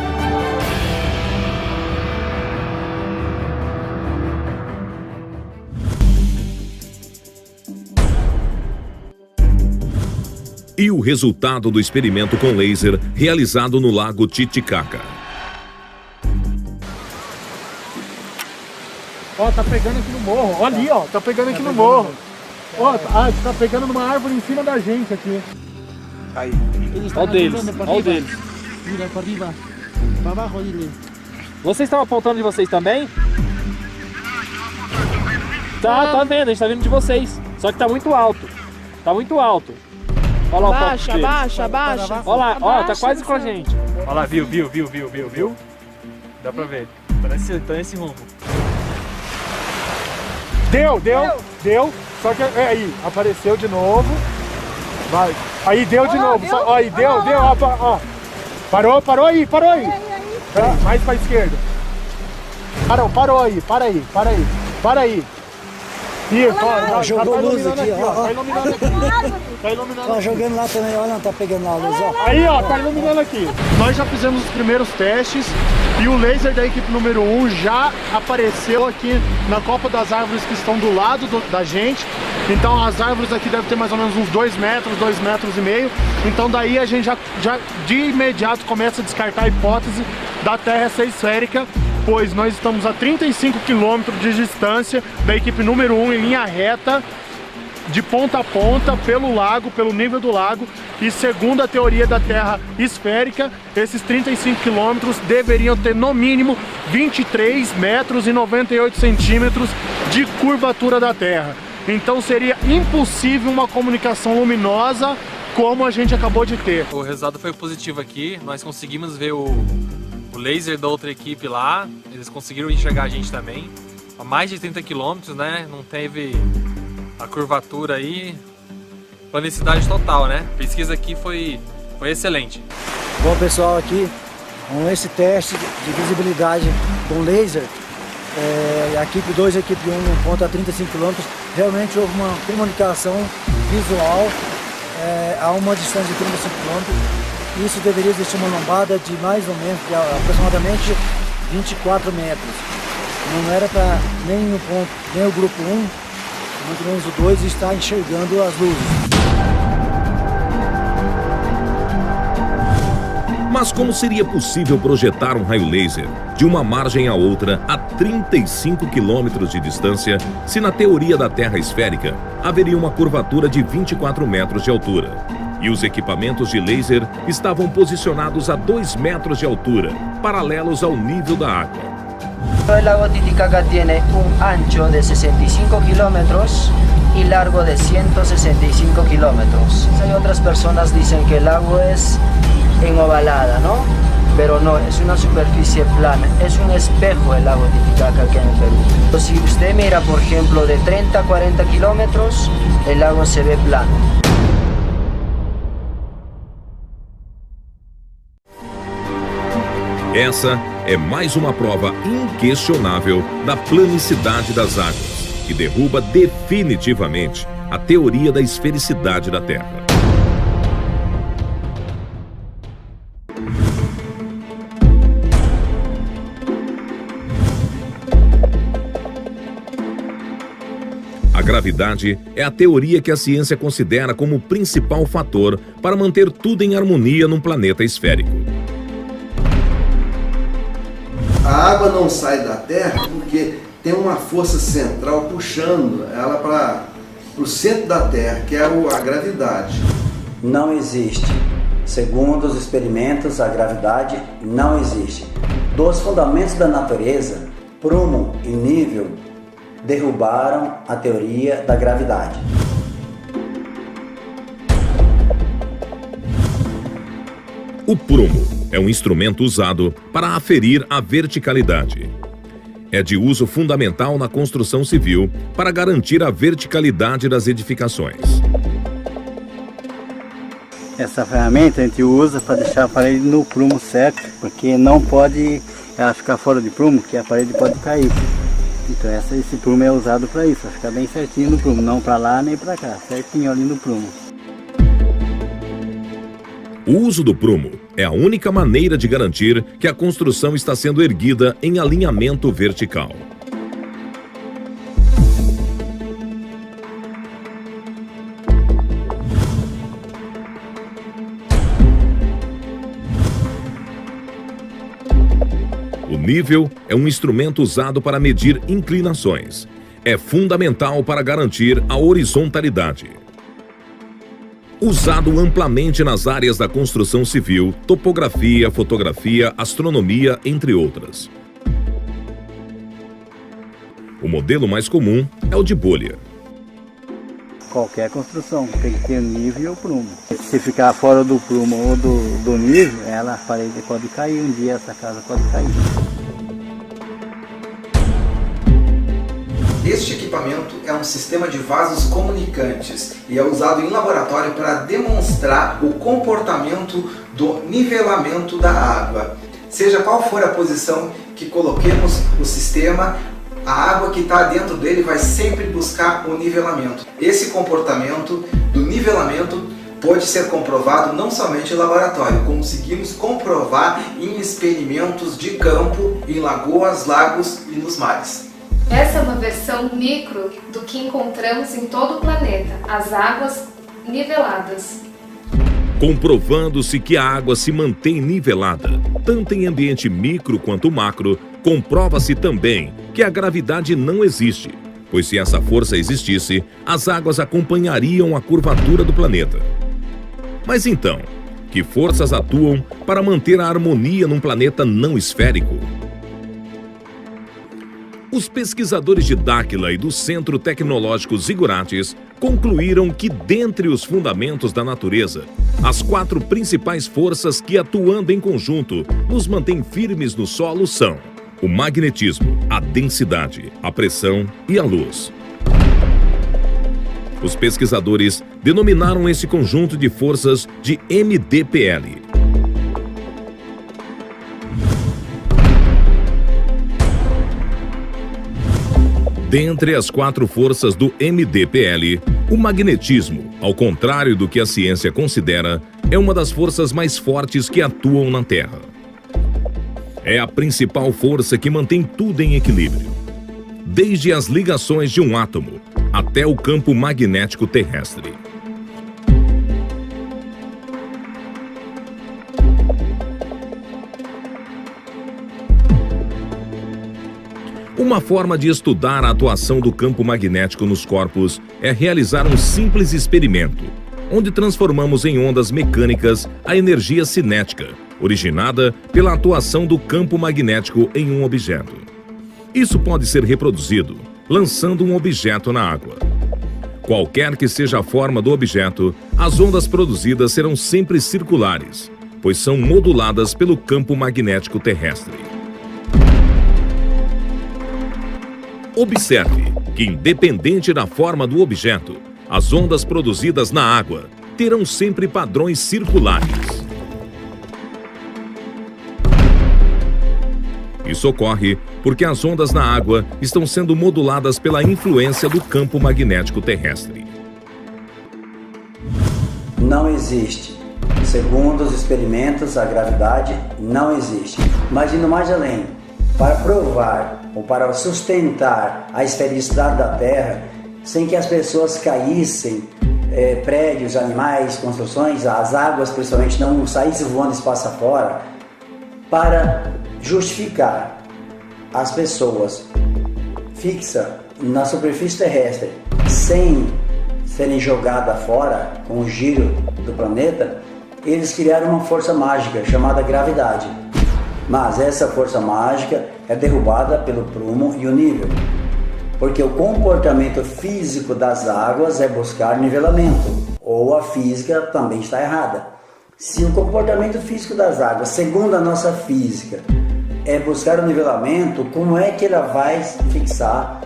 E o resultado do experimento com laser realizado no Lago Titicaca. Ó, tá pegando aqui no morro. Olha ali, ó, tá pegando aqui no morro. Ó, tá pegando numa árvore em cima da gente aqui. Aí. Olha o deles, olha o deles. Mira, para arriba. Para abaixo, dile. Vocês estão apontando de vocês também? Tá vendo, a gente tá vendo de vocês. Só que tá muito alto. Tá muito alto. Olha lá o foco dele. Abaixa. Olha lá, ó, tá Abaixa, quase com a Luciano. gente. Olha lá, viu? Dá pra ver. Tá nesse rumo. Deu. Só que aí, apareceu de novo. Vai. Aí deu de novo. Aí deu, ó. Parou aí. Mais pra esquerda. Parou aí, para aí. Ih, jogou luz aqui, ó. Tá iluminando aqui. Tá jogando lá também, olha, tá pegando lá a luz, ó. Aí, ó, tá iluminando aqui. Nós já fizemos os primeiros testes e o laser da equipe número 1 já apareceu aqui na copa das árvores que estão do lado da gente. Então as árvores aqui devem ter mais ou menos uns 2 metros, 2,5 metros. Então daí a gente já de imediato começa a descartar a hipótese da Terra ser esférica, pois nós estamos a 35 quilômetros de distância da equipe número 1 em linha reta, de ponta a ponta, pelo lago, pelo nível do lago. E segundo a teoria da Terra esférica, esses 35 quilômetros deveriam ter no mínimo 23 metros e 98 centímetros de curvatura da Terra. Então seria impossível uma comunicação luminosa como a gente acabou de ter. O resultado foi positivo aqui, nós conseguimos ver o laser da outra equipe lá, eles conseguiram enxergar a gente também. A mais de 30 quilômetros, né? Não teve a curvatura aí, planicidade total, né? A pesquisa aqui foi excelente. Bom, pessoal, aqui com esse teste de visibilidade com laser, a equipe 2 e a equipe 1 um ponto a 35 km, realmente houve uma comunicação visual a uma distância de 35 km. Isso deveria existir uma lombada de mais ou menos, de aproximadamente 24 metros. Não era para nem o grupo 1, muito menos o 2, estar enxergando as luzes. Mas como seria possível projetar um raio laser de uma margem a outra a 35 quilômetros de distância, se na teoria da Terra esférica haveria uma curvatura de 24 metros de altura? E os equipamentos de laser estavam posicionados a 2 metros de altura, paralelos ao nível da água. El lago Titicaca tiene un ancho de 65 kilómetros y largo de 165 kilómetros. Hay otras personas que dicen que el lago es enovalada, ¿no? Pero no, es una superficie plana, es un espejo el lago Titicaca aquí en el Perú. Si usted mira, por ejemplo, de 30 a 40 kilómetros, el lago se ve plano. Essa é mais uma prova inquestionável da planicidade das águas, que derruba definitivamente a teoria da esfericidade da Terra. A gravidade é a teoria que a ciência considera como principal fator para manter tudo em harmonia num planeta esférico. A água não sai da Terra porque tem uma força central puxando ela para o centro da Terra, que é a gravidade. Não existe. Segundo os experimentos, a gravidade não existe. Dos fundamentos da natureza, prumo e nível derrubaram a teoria da gravidade. O prumo é um instrumento usado para aferir a verticalidade. É de uso fundamental na construção civil para garantir a verticalidade das edificações. Essa ferramenta a gente usa para deixar a parede no prumo certo, porque não pode ela ficar fora de prumo, que a parede pode cair. Então esse prumo é usado para isso, para ficar bem certinho no prumo, não para lá nem para cá, certinho ali no prumo. O uso do prumo é a única maneira de garantir que a construção está sendo erguida em alinhamento vertical. O nível é um instrumento usado para medir inclinações. É fundamental para garantir a horizontalidade. Usado amplamente nas áreas da construção civil, topografia, fotografia, astronomia, entre outras. O modelo mais comum é o de bolha. qualquer construção, tem que ter nível e o prumo. Se ficar fora do prumo ou do nível, a parede pode cair, um dia essa casa pode cair. Este equipamento é um sistema de vasos comunicantes e é usado em laboratório para demonstrar o comportamento do nivelamento da água. Seja qual for a posição que coloquemos o sistema, a água que está dentro dele vai sempre buscar o nivelamento. Esse comportamento do nivelamento pode ser comprovado não somente em laboratório, conseguimos comprovar em experimentos de campo, em lagoas, lagos e nos mares. Essa é uma versão micro do que encontramos em todo o planeta, as águas niveladas. Comprovando-se que a água se mantém nivelada, tanto em ambiente micro quanto macro, comprova-se também que a gravidade não existe, pois se essa força existisse, as águas acompanhariam a curvatura do planeta. Mas então, que forças atuam para manter a harmonia num planeta não esférico? Os pesquisadores de Dáquila e do Centro Tecnológico Zigurates concluíram que, dentre os fundamentos da natureza, as 4 principais forças que, atuando em conjunto, nos mantêm firmes no solo são o magnetismo, a densidade, a pressão e a luz. Os pesquisadores denominaram esse conjunto de forças de MDPL. Dentre as 4 forças do MDPL, o magnetismo, ao contrário do que a ciência considera, é uma das forças mais fortes que atuam na Terra. É a principal força que mantém tudo em equilíbrio, desde as ligações de um átomo até o campo magnético terrestre. Uma forma de estudar a atuação do campo magnético nos corpos é realizar um simples experimento, onde transformamos em ondas mecânicas a energia cinética, originada pela atuação do campo magnético em um objeto. Isso pode ser reproduzido lançando um objeto na água. Qualquer que seja a forma do objeto, as ondas produzidas serão sempre circulares, pois são moduladas pelo campo magnético terrestre. Observe que, independente da forma do objeto, as ondas produzidas na água terão sempre padrões circulares. Isso ocorre porque as ondas na água estão sendo moduladas pela influência do campo magnético terrestre. Não existe. Segundo os experimentos, a gravidade não existe. Mas indo mais além, para provar ou para sustentar a esfericidade da Terra, sem que as pessoas caíssem, prédios, animais, construções, as águas principalmente não saíssem voando espaço afora, para justificar as pessoas fixas na superfície terrestre sem serem jogadas fora com o giro do planeta, eles criaram uma força mágica chamada gravidade. Mas essa força mágica é derrubada pelo prumo e o nível, porque o comportamento físico das águas é buscar nivelamento, ou a física também está errada. Se o comportamento físico das águas, segundo a nossa física, é buscar o nivelamento, como é que ela vai fixar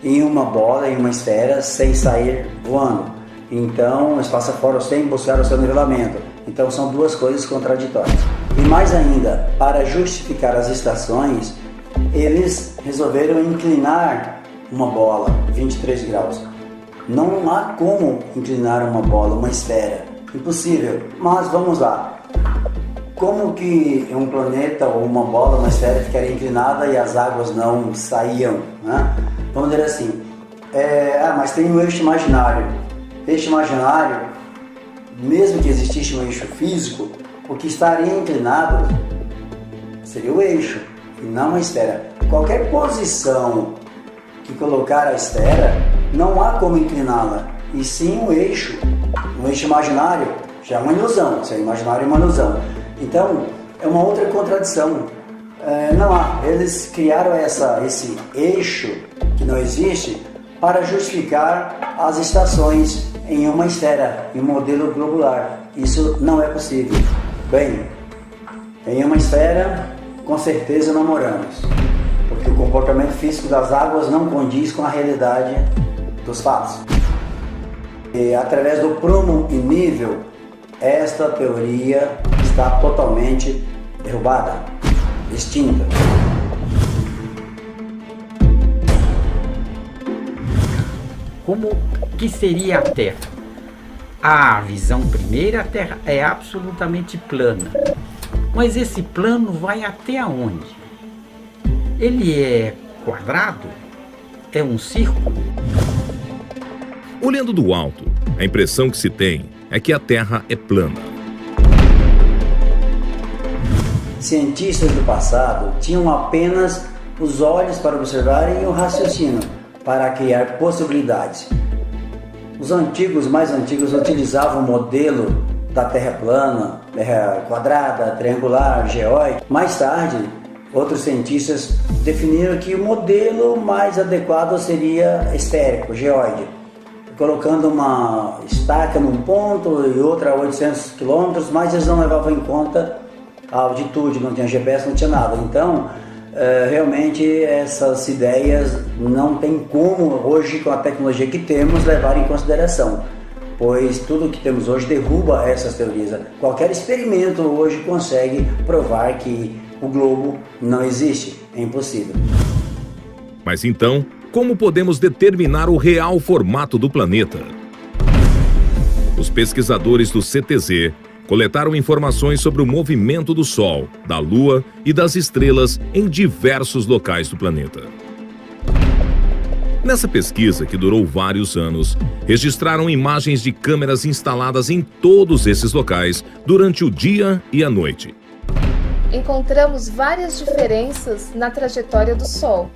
em uma bola, em uma esfera, sem sair voando? Então, o espaço afora tem que buscar o seu nivelamento. Então, são duas coisas contraditórias. E mais ainda, para justificar as estações, eles resolveram inclinar uma bola 23 graus. Não há como inclinar uma bola, uma esfera. Impossível. Mas vamos lá. Como que um planeta ou uma bola, uma esfera ficaria inclinada e as águas não saíam, né? Vamos dizer assim, mas tem um eixo imaginário. Eixo imaginário, mesmo que existisse um eixo físico, o que estaria inclinado seria o eixo e não a esfera. Qualquer posição que colocar a esfera, não há como incliná-la, e sim o eixo. Um eixo imaginário já é uma ilusão, se é imaginário é uma ilusão. Então, é uma outra contradição. Não há. Eles criaram esse eixo que não existe para justificar as estações em uma esfera, em um modelo globular. Isso não é possível. Bem, em uma esfera, com certeza não moramos, porque o comportamento físico das águas não condiz com a realidade dos fatos. E através do prumo em nível, esta teoria está totalmente derrubada, extinta. Como que seria a Terra? A visão primeira, a Terra é absolutamente plana. Mas esse plano vai até onde? Ele é quadrado? É um círculo? Olhando do alto, a impressão que se tem é que a Terra é plana. Cientistas do passado tinham apenas os olhos para observarem e o raciocínio para criar possibilidades. Os mais antigos, utilizavam o modelo da Terra plana, Terra quadrada, triangular, geóide. Mais tarde, outros cientistas definiram que o modelo mais adequado seria esférico, geóide, colocando uma estaca num ponto e outra a 800 km, mas eles não levavam em conta a altitude, não tinha GPS, não tinha nada. Então, realmente essas ideias não tem como hoje, com a tecnologia que temos, levar em consideração, pois tudo que temos hoje derruba essas teorias. Qualquer experimento hoje consegue provar que o globo não existe, é impossível. Mas então, como podemos determinar o real formato do planeta? Os pesquisadores do CTZ coletaram informações sobre o movimento do Sol, da Lua e das estrelas em diversos locais do planeta. Nessa pesquisa, que durou vários anos, registraram imagens de câmeras instaladas em todos esses locais durante o dia e a noite. Encontramos várias diferenças na trajetória do Sol.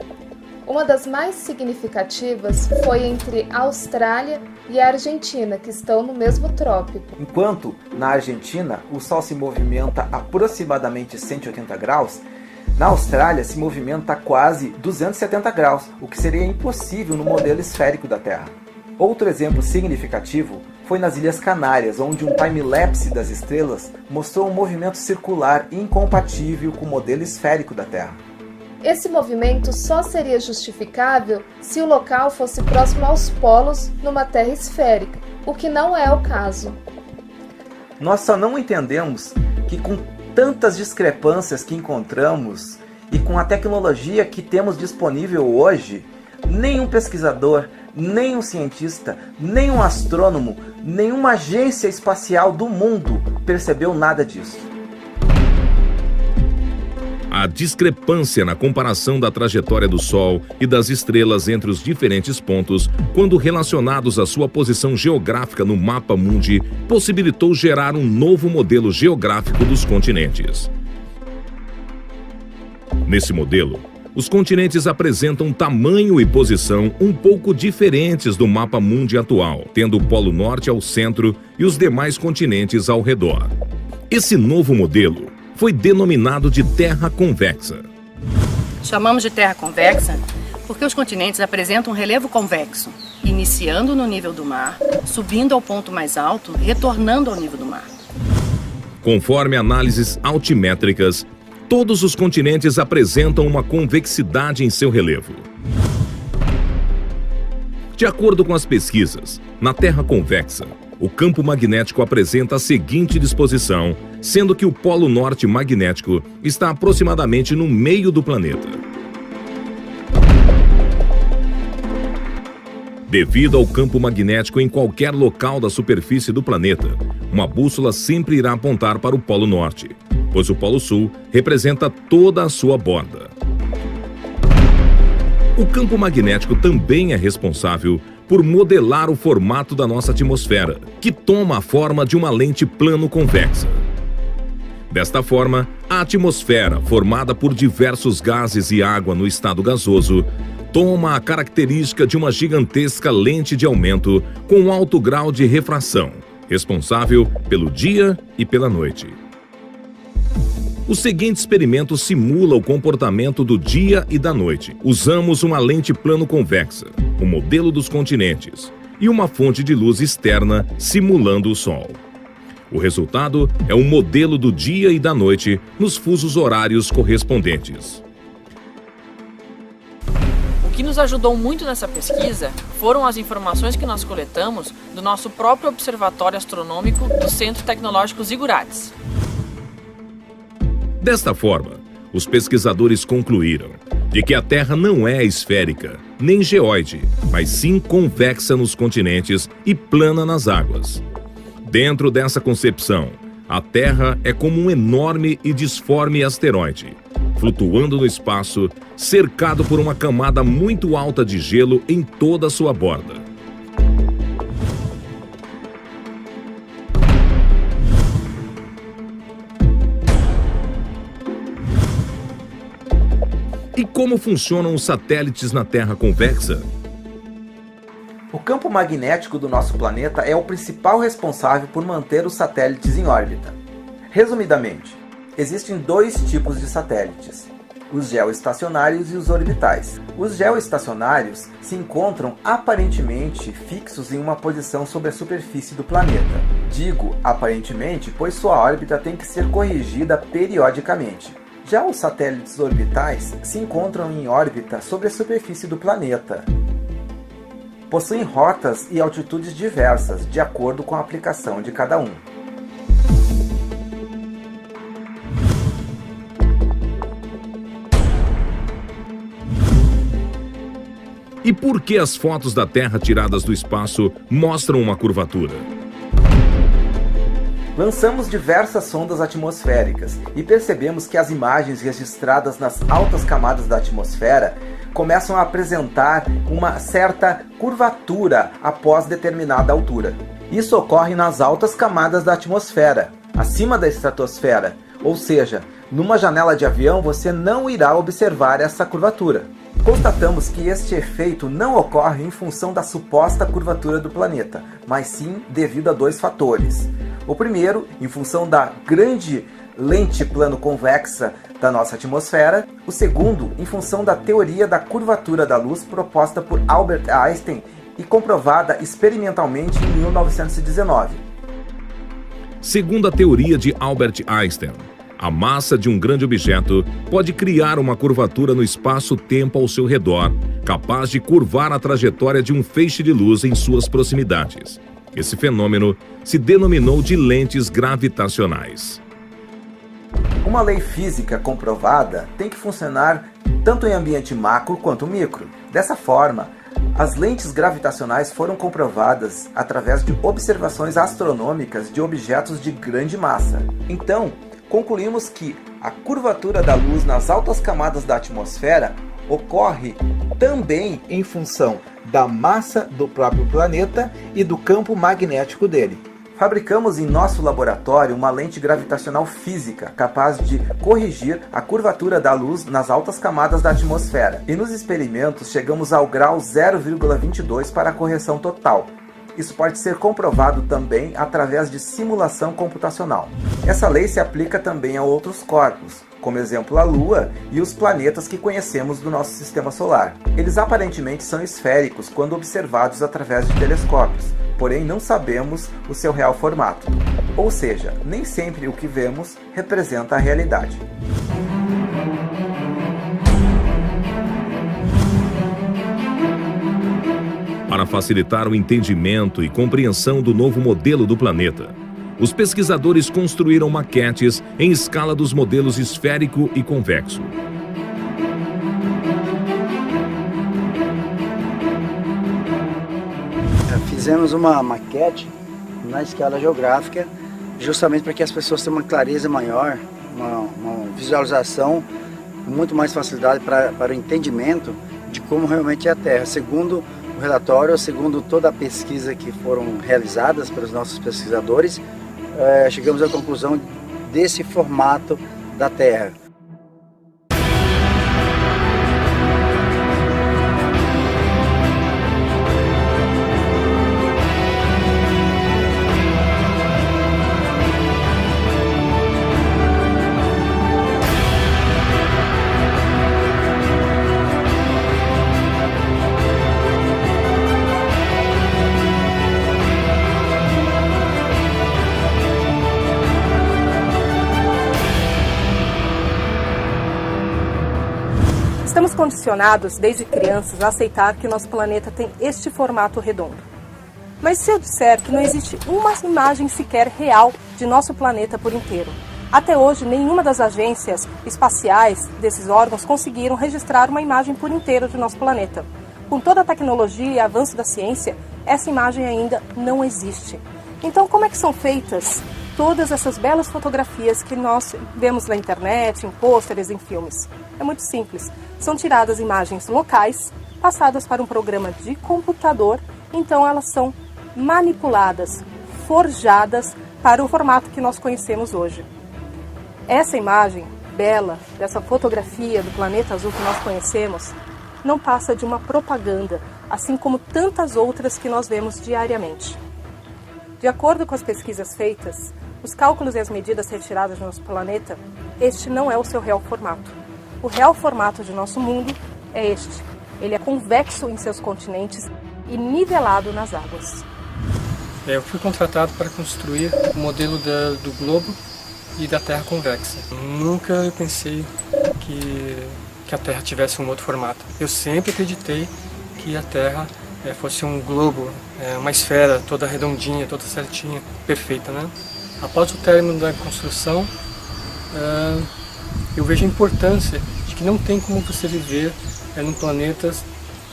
Uma das mais significativas foi entre a Austrália e a Argentina, que estão no mesmo trópico. Enquanto na Argentina o Sol se movimenta aproximadamente 180 graus, na Austrália se movimenta quase 270 graus, o que seria impossível no modelo esférico da Terra. Outro exemplo significativo foi nas Ilhas Canárias, onde um time-lapse das estrelas mostrou um movimento circular incompatível com o modelo esférico da Terra. Esse movimento só seria justificável se o local fosse próximo aos polos numa Terra esférica, o que não é o caso. Nós só não entendemos que com tantas discrepâncias que encontramos e com a tecnologia que temos disponível hoje, nenhum pesquisador, nenhum cientista, nenhum astrônomo, nenhuma agência espacial do mundo percebeu nada disso. A discrepância na comparação da trajetória do Sol e das estrelas entre os diferentes pontos, quando relacionados à sua posição geográfica no mapa mundi, possibilitou gerar um novo modelo geográfico dos continentes. Nesse modelo, os continentes apresentam tamanho e posição um pouco diferentes do mapa mundi atual, tendo o Polo Norte ao centro e os demais continentes ao redor. Esse novo modelo foi denominado de Terra convexa. Chamamos de Terra convexa porque os continentes apresentam um relevo convexo, iniciando no nível do mar, subindo ao ponto mais alto, retornando ao nível do mar. Conforme análises altimétricas, todos os continentes apresentam uma convexidade em seu relevo. De acordo com as pesquisas, na Terra convexa, o campo magnético apresenta a seguinte disposição, sendo que o Polo Norte magnético está aproximadamente no meio do planeta. Devido ao campo magnético em qualquer local da superfície do planeta, uma bússola sempre irá apontar para o Polo Norte, pois o Polo Sul representa toda a sua borda. O campo magnético também é responsável por modelar o formato da nossa atmosfera, que toma a forma de uma lente plano-convexa. Desta forma, a atmosfera, formada por diversos gases e água no estado gasoso, toma a característica de uma gigantesca lente de aumento com alto grau de refração, responsável pelo dia e pela noite. O seguinte experimento simula o comportamento do dia e da noite. Usamos uma lente plano-convexa, o modelo dos continentes, e uma fonte de luz externa simulando o Sol. O resultado é um modelo do dia e da noite nos fusos horários correspondentes. O que nos ajudou muito nessa pesquisa foram as informações que nós coletamos do nosso próprio Observatório Astronômico do Centro Tecnológico Zigurates. Desta forma, os pesquisadores concluíram de que a Terra não é esférica, nem geóide, mas sim convexa nos continentes e plana nas águas. Dentro dessa concepção, a Terra é como um enorme e disforme asteroide, flutuando no espaço, cercado por uma camada muito alta de gelo em toda a sua borda. E como funcionam os satélites na Terra convexa? O campo magnético do nosso planeta é o principal responsável por manter os satélites em órbita. Resumidamente, existem dois tipos de satélites, os geoestacionários e os orbitais. Os geoestacionários se encontram aparentemente fixos em uma posição sobre a superfície do planeta. Digo aparentemente, pois sua órbita tem que ser corrigida periodicamente. Já os satélites orbitais se encontram em órbita sobre a superfície do planeta. Possuem rotas e altitudes diversas, de acordo com a aplicação de cada um. E por que as fotos da Terra tiradas do espaço mostram uma curvatura? Lançamos diversas sondas atmosféricas e percebemos que as imagens registradas nas altas camadas da atmosfera começam a apresentar uma certa curvatura após determinada altura. Isso ocorre nas altas camadas da atmosfera, acima da estratosfera, ou seja, numa janela de avião você não irá observar essa curvatura. Constatamos que este efeito não ocorre em função da suposta curvatura do planeta, mas sim devido a dois fatores. O primeiro, em função da grande lente plano-convexa da nossa atmosfera. O segundo, em função da teoria da curvatura da luz proposta por Albert Einstein e comprovada experimentalmente em 1919. Segundo a teoria de Albert Einstein, a massa de um grande objeto pode criar uma curvatura no espaço-tempo ao seu redor, capaz de curvar a trajetória de um feixe de luz em suas proximidades. Esse fenômeno se denominou de lentes gravitacionais. Uma lei física comprovada tem que funcionar tanto em ambiente macro quanto micro. Dessa forma, as lentes gravitacionais foram comprovadas através de observações astronômicas de objetos de grande massa. Então, concluímos que a curvatura da luz nas altas camadas da atmosfera ocorre também em função da massa do próprio planeta e do campo magnético dele. Fabricamos em nosso laboratório uma lente gravitacional física capaz de corrigir a curvatura da luz nas altas camadas da atmosfera. E nos experimentos chegamos ao grau 0,22 para a correção total. Isso pode ser comprovado também através de simulação computacional. Essa lei se aplica também a outros corpos, como exemplo a Lua e os planetas que conhecemos do nosso sistema solar. Eles aparentemente são esféricos quando observados através de telescópios, porém não sabemos o seu real formato. Ou seja, nem sempre o que vemos representa a realidade. Para facilitar o entendimento e compreensão do novo modelo do planeta, os pesquisadores construíram maquetes em escala dos modelos esférico e convexo. Fizemos uma maquete na escala geográfica, justamente para que as pessoas tenham uma clareza maior, uma visualização com muito mais facilidade para o entendimento de como realmente é a Terra. Segundo o relatório, segundo toda a pesquisa que foram realizadas pelos nossos pesquisadores, chegamos à conclusão desse formato da Terra. condicionados desde crianças a aceitar que nosso planeta tem este formato redondo. Mas se eu disser que não existe uma imagem sequer real de nosso planeta por inteiro? Até hoje, nenhuma das agências espaciais desses órgãos conseguiram registrar uma imagem por inteiro de nosso planeta. Com toda a tecnologia e avanço da ciência, essa imagem ainda não existe. Então, como é que são feitas todas essas belas fotografias que nós vemos na internet, em pôsteres, em filmes? É muito simples. São tiradas imagens locais, passadas para um programa de computador, então elas são manipuladas, forjadas para o formato que nós conhecemos hoje. Essa imagem bela, dessa fotografia do planeta azul que nós conhecemos, não passa de uma propaganda, assim como tantas outras que nós vemos diariamente. De acordo com as pesquisas feitas, os cálculos e as medidas retiradas do nosso planeta, este não é o seu real formato. O real formato de nosso mundo é este. Ele é convexo em seus continentes e nivelado nas águas. Eu fui contratado para construir o modelo do globo e da Terra convexa. Nunca pensei que a Terra tivesse um outro formato. Eu sempre acreditei que a Terra fosse um globo, uma esfera toda redondinha, toda certinha, perfeita, né? Após o término da construção, eu vejo a importância de que não tem como você viver num planeta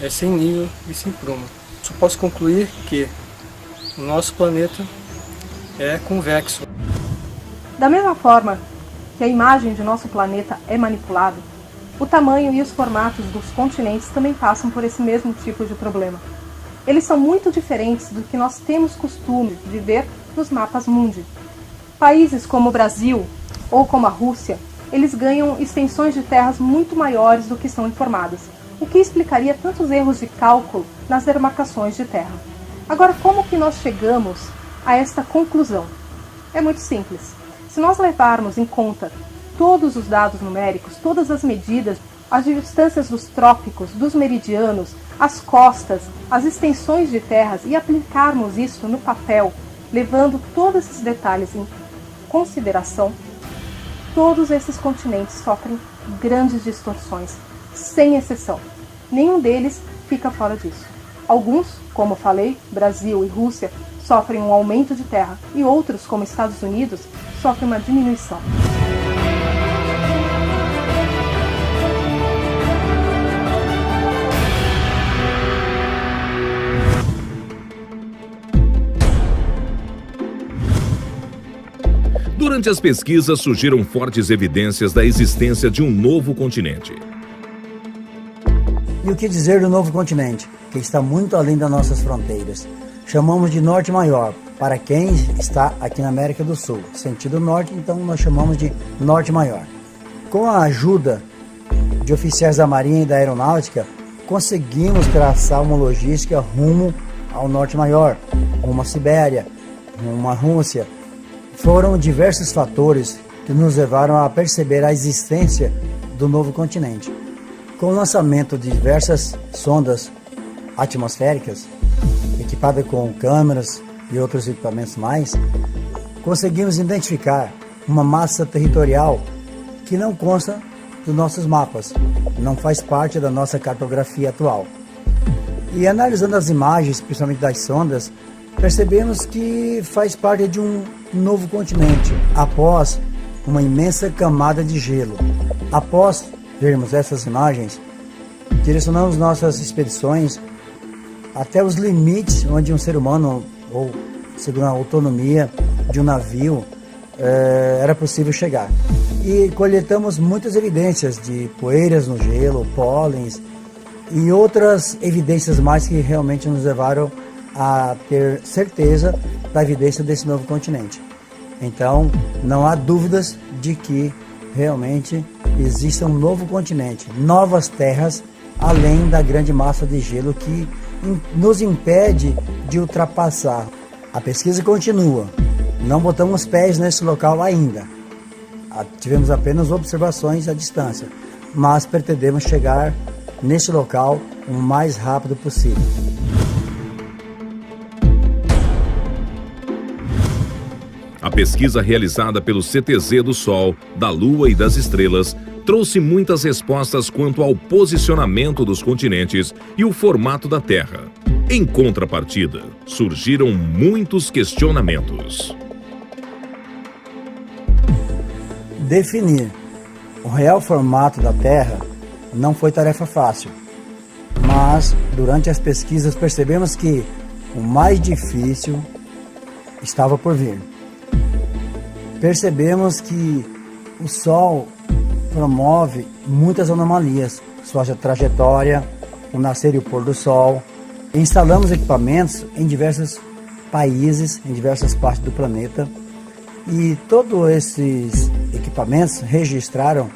sem nível e sem prumo. Só posso concluir que o nosso planeta é convexo. Da mesma forma que a imagem de nosso planeta é manipulada, o tamanho e os formatos dos continentes também passam por esse mesmo tipo de problema. Eles são muito diferentes do que nós temos costume de ver nos mapas mundi. Países como o Brasil ou como a Rússia, eles ganham extensões de terras muito maiores do que são informadas, o que explicaria tantos erros de cálculo nas demarcações de terra. Agora, como que nós chegamos a esta conclusão? É muito simples. Se nós levarmos em conta todos os dados numéricos, todas as medidas, as distâncias dos trópicos, dos meridianos, as costas, as extensões de terras e aplicarmos isso no papel, levando todos esses detalhes em consideração, todos esses continentes sofrem grandes distorções, sem exceção. Nenhum deles fica fora disso. Alguns, como falei, Brasil e Rússia, sofrem um aumento de terra e outros, como Estados Unidos, sofrem uma diminuição. Durante as pesquisas surgiram fortes evidências da existência de um novo continente. E o que dizer do novo continente, que está muito além das nossas fronteiras? Chamamos de Norte Maior, para quem está aqui na América do Sul. Sentido norte, então nós chamamos de Norte Maior. Com a ajuda de oficiais da Marinha e da Aeronáutica, conseguimos traçar uma logística rumo ao Norte Maior, rumo à Sibéria, rumo à Rússia. Foram diversos fatores que nos levaram a perceber a existência do novo continente. Com o lançamento de diversas sondas atmosféricas, equipadas com câmeras e outros equipamentos mais, conseguimos identificar uma massa territorial que não consta dos nossos mapas, não faz parte da nossa cartografia atual. E analisando as imagens, principalmente das sondas, percebemos que faz parte de um novo continente, após uma imensa camada de gelo. Após vermos essas imagens, direcionamos nossas expedições até os limites onde um ser humano, ou segundo a autonomia de um navio, era possível chegar. E coletamos muitas evidências de poeiras no gelo, pólens e outras evidências mais que realmente nos levaram a ter certeza da evidência desse novo continente. Então, não há dúvidas de que realmente existe um novo continente, novas terras, além da grande massa de gelo que nos impede de ultrapassar. A pesquisa continua, não botamos pés nesse local ainda, tivemos apenas observações à distância, mas pretendemos chegar nesse local o mais rápido possível. A pesquisa realizada pelo CTZ do Sol, da Lua e das Estrelas trouxe muitas respostas quanto ao posicionamento dos continentes e o formato da Terra. Em contrapartida, surgiram muitos questionamentos. Definir o real formato da Terra não foi tarefa fácil, mas durante as pesquisas percebemos que o mais difícil estava por vir. Percebemos que o Sol promove muitas anomalias, sua trajetória, o nascer e o pôr do Sol. Instalamos equipamentos em diversos países, em diversas partes do planeta, e todos esses equipamentos registraram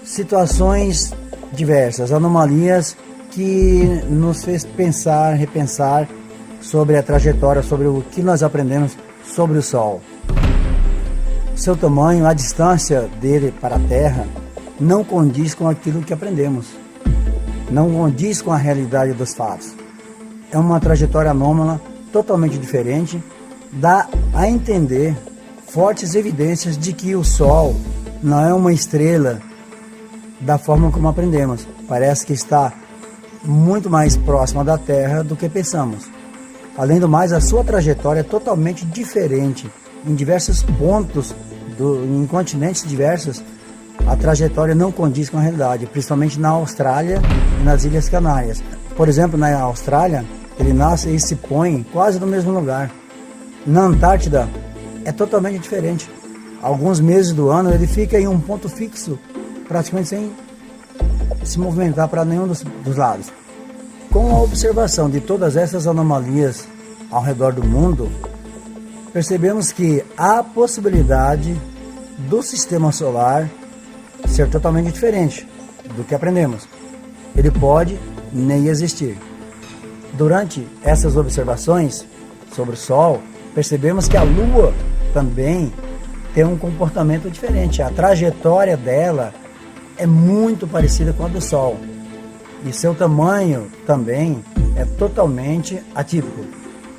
situações diversas, anomalias que nos fez pensar, repensar sobre a trajetória, sobre o que nós aprendemos sobre o Sol. O seu tamanho, a distância dele para a Terra, não condiz com aquilo que aprendemos, não condiz com a realidade dos fatos. É uma trajetória anômala, totalmente diferente, dá a entender fortes evidências de que o Sol não é uma estrela da forma como aprendemos. Parece que está muito mais próxima da Terra do que pensamos. Além do mais, a sua trajetória é totalmente diferente. Em diversos pontos, em continentes diversos, a trajetória não condiz com a realidade, principalmente na Austrália e nas Ilhas Canárias. Por exemplo, na Austrália, ele nasce e se põe quase no mesmo lugar. Na Antártida, é totalmente diferente. Alguns meses do ano ele fica em um ponto fixo, praticamente sem se movimentar para nenhum dos lados. Com a observação de todas essas anomalias ao redor do mundo, percebemos que há a possibilidade do sistema solar ser totalmente diferente do que aprendemos. Ele pode nem existir. Durante essas observações sobre o Sol, percebemos que a Lua também tem um comportamento diferente. A trajetória dela é muito parecida com a do Sol. E seu tamanho também é totalmente atípico.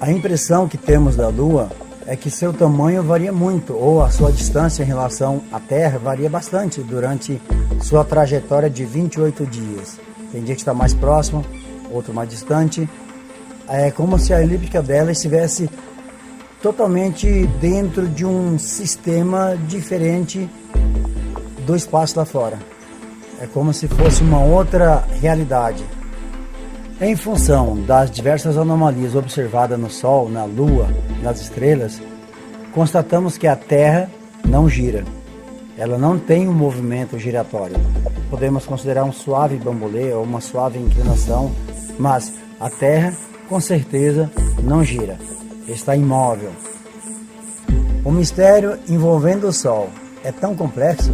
A impressão que temos da Lua é que seu tamanho varia muito, ou a sua distância em relação à Terra varia bastante durante sua trajetória de 28 dias. Tem dia que está mais próximo, outro mais distante. É como se a elíptica dela estivesse totalmente dentro de um sistema diferente do espaço lá fora. É como se fosse uma outra realidade. Em função das diversas anomalias observadas no Sol, na Lua, nas estrelas, constatamos que a Terra não gira. Ela não tem um movimento giratório. Podemos considerar um suave bambolê ou uma suave inclinação, mas a Terra, com certeza, não gira. Está imóvel. O mistério envolvendo o Sol é tão complexo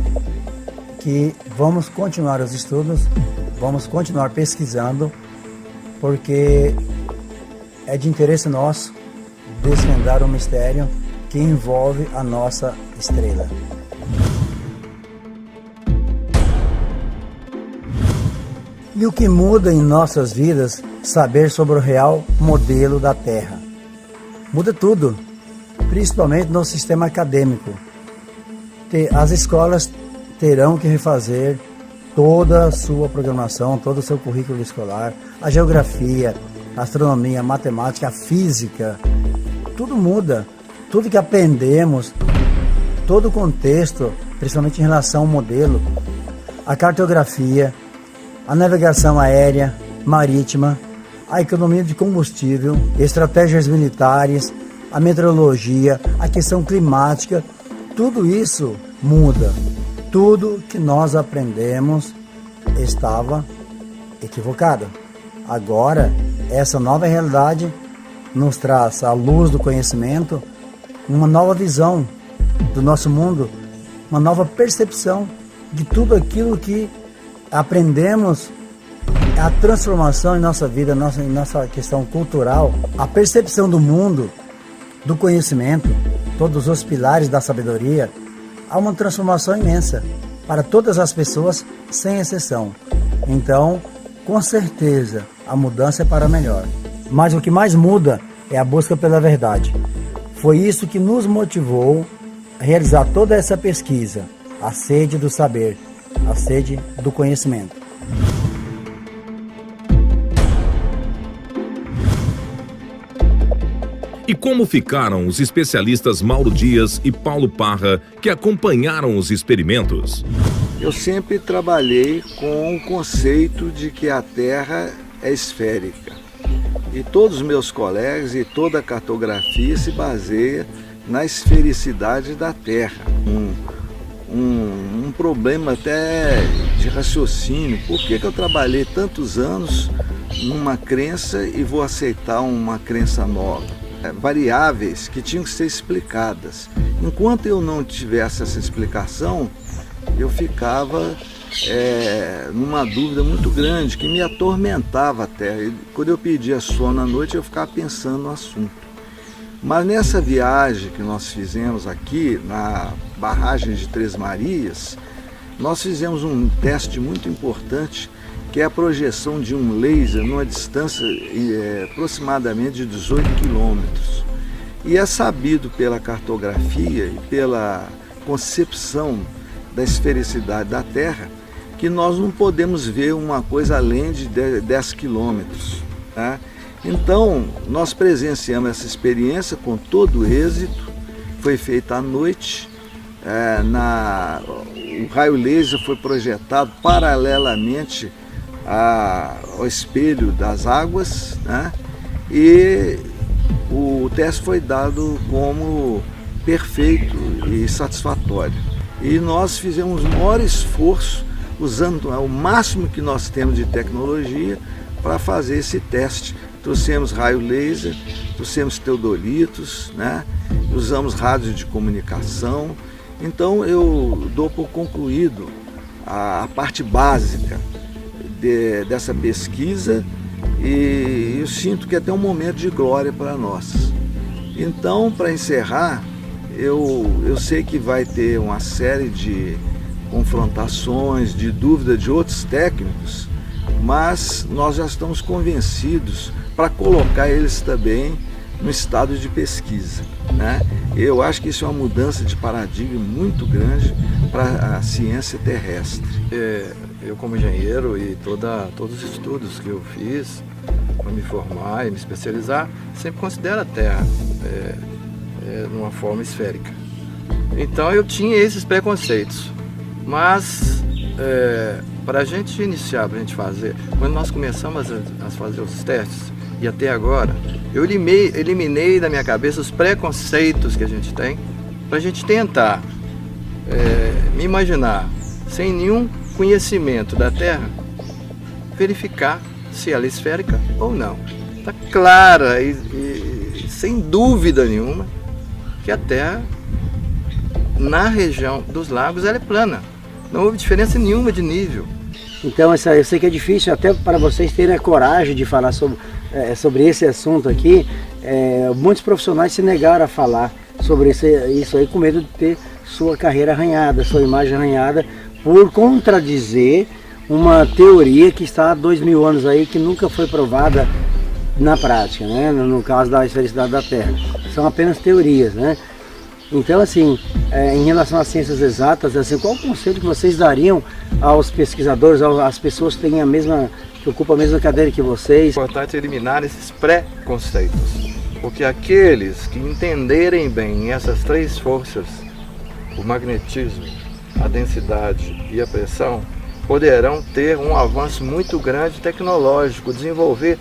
que vamos continuar os estudos, vamos continuar pesquisando, porque é de interesse nosso desvendar o mistério que envolve a nossa estrela. E o que muda em nossas vidas saber sobre o real modelo da Terra? Muda tudo, principalmente no sistema acadêmico. As escolas terão que refazer toda a sua programação, todo o seu currículo escolar, a geografia, a astronomia, a matemática, a física, tudo muda. Tudo que aprendemos, todo o contexto, principalmente em relação ao modelo, a cartografia, a navegação aérea, marítima, a economia de combustível, estratégias militares, a meteorologia, a questão climática, tudo isso muda. Tudo que nós aprendemos estava equivocado. Agora, essa nova realidade nos traz, à luz do conhecimento, uma nova visão do nosso mundo, uma nova percepção de tudo aquilo que aprendemos, a transformação em nossa vida, em nossa questão cultural, a percepção do mundo, do conhecimento, todos os pilares da sabedoria. Há uma transformação imensa para todas as pessoas, sem exceção. Então, com certeza, a mudança é para melhor. Mas o que mais muda é a busca pela verdade. Foi isso que nos motivou a realizar toda essa pesquisa, a sede do saber, a sede do conhecimento. E como ficaram os especialistas Mauro Dias e Paulo Parra que acompanharam os experimentos? Eu sempre trabalhei com o conceito de que a Terra é esférica. E todos os meus colegas e toda a cartografia se baseia na esfericidade da Terra. Um problema até de raciocínio. Por que eu trabalhei tantos anos numa crença e vou aceitar uma crença nova? Variáveis que tinham que ser explicadas. Enquanto eu não tivesse essa explicação, eu ficava numa dúvida muito grande, que me atormentava até. E quando eu pedia sono à noite, eu ficava pensando no assunto. Mas nessa viagem que nós fizemos aqui, na barragem de Três Marias, nós fizemos um teste muito importante, que é a projeção de um laser numa distância aproximadamente de 18 quilômetros. E é sabido pela cartografia e pela concepção da esfericidade da Terra que nós não podemos ver uma coisa além de 10 quilômetros. Tá? Então, nós presenciamos essa experiência com todo êxito, foi feita à noite, o raio laser foi projetado paralelamente ao espelho das águas, né? E o teste foi dado como perfeito e satisfatório. E nós fizemos o maior esforço, usando o máximo que nós temos de tecnologia para fazer esse teste. Trouxemos raio laser, trouxemos teodolitos, né? Usamos rádios de comunicação. Então eu dou por concluído a parte básica dessa pesquisa e eu sinto que é até um momento de glória para nós. Então, para encerrar, eu sei que vai ter uma série de confrontações, de dúvida de outros técnicos, mas nós já estamos convencidos para colocar eles também no estado de pesquisa, né? Eu acho que isso é uma mudança de paradigma muito grande para a ciência terrestre. Eu como engenheiro e todos os estudos que eu fiz para me formar e me especializar, sempre considero a Terra numa forma esférica. Então eu tinha esses preconceitos, mas para a gente iniciar, para a gente fazer, quando nós começamos a fazer os testes e até agora, eu eliminei da minha cabeça os preconceitos que a gente tem, para a gente tentar me imaginar sem nenhum conhecimento da Terra, verificar se ela é esférica ou não. Está clara e sem dúvida nenhuma que a Terra, na região dos lagos, ela é plana. Não houve diferença nenhuma de nível. Então eu sei que é difícil até para vocês terem a coragem de falar sobre esse assunto aqui. Muitos profissionais se negaram a falar sobre isso aí com medo de ter sua carreira arranhada, sua imagem arranhada, por contradizer uma teoria que está há 2000 anos aí, que nunca foi provada na prática, né? No caso da esfericidade da Terra. São apenas teorias, né? Então, assim, em relação às ciências exatas, assim, qual o conselho que vocês dariam aos pesquisadores, às pessoas que que ocupam a mesma cadeira que vocês? É importante eliminar esses pré-conceitos, porque aqueles que entenderem bem essas três forças, o magnetismo, a densidade e a pressão, poderão ter um avanço muito grande tecnológico, desenvolver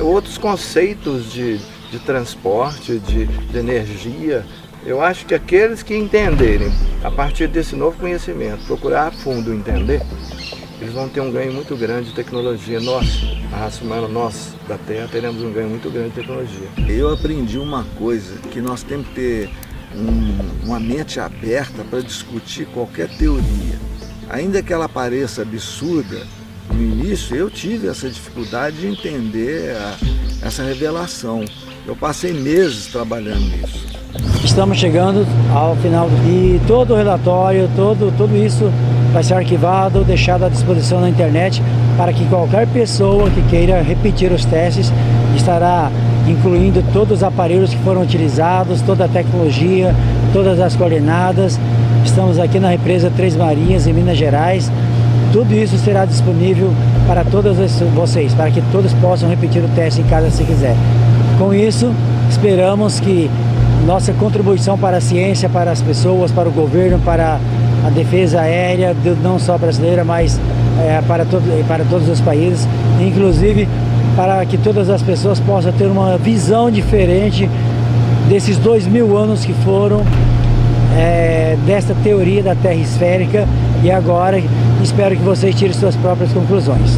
outros conceitos de transporte, de energia. Eu acho que aqueles que entenderem, a partir desse novo conhecimento, procurar a fundo entender, eles vão ter um ganho muito grande de tecnologia. Nós, a raça humana, nós da Terra, teremos um ganho muito grande de tecnologia. Eu aprendi uma coisa, que nós temos que ter uma mente aberta para discutir qualquer teoria. Ainda que ela pareça absurda, no início eu tive essa dificuldade de entender essa revelação. Eu passei meses trabalhando nisso. Estamos chegando ao final e todo o relatório, tudo isso vai ser arquivado, deixado à disposição na internet para que qualquer pessoa que queira repetir os testes estará incluindo todos os aparelhos que foram utilizados, toda a tecnologia, todas as coordenadas. Estamos aqui na represa Três Marias, em Minas Gerais. Tudo isso será disponível para todos vocês, para que todos possam repetir o teste em casa se quiser. Com isso, esperamos que nossa contribuição para a ciência, para as pessoas, para o governo, para a defesa aérea, não só brasileira, mas para todos os países, inclusive para que todas as pessoas possam ter uma visão diferente desses 2000 anos que foram desta teoria da Terra esférica, e agora espero que vocês tirem suas próprias conclusões.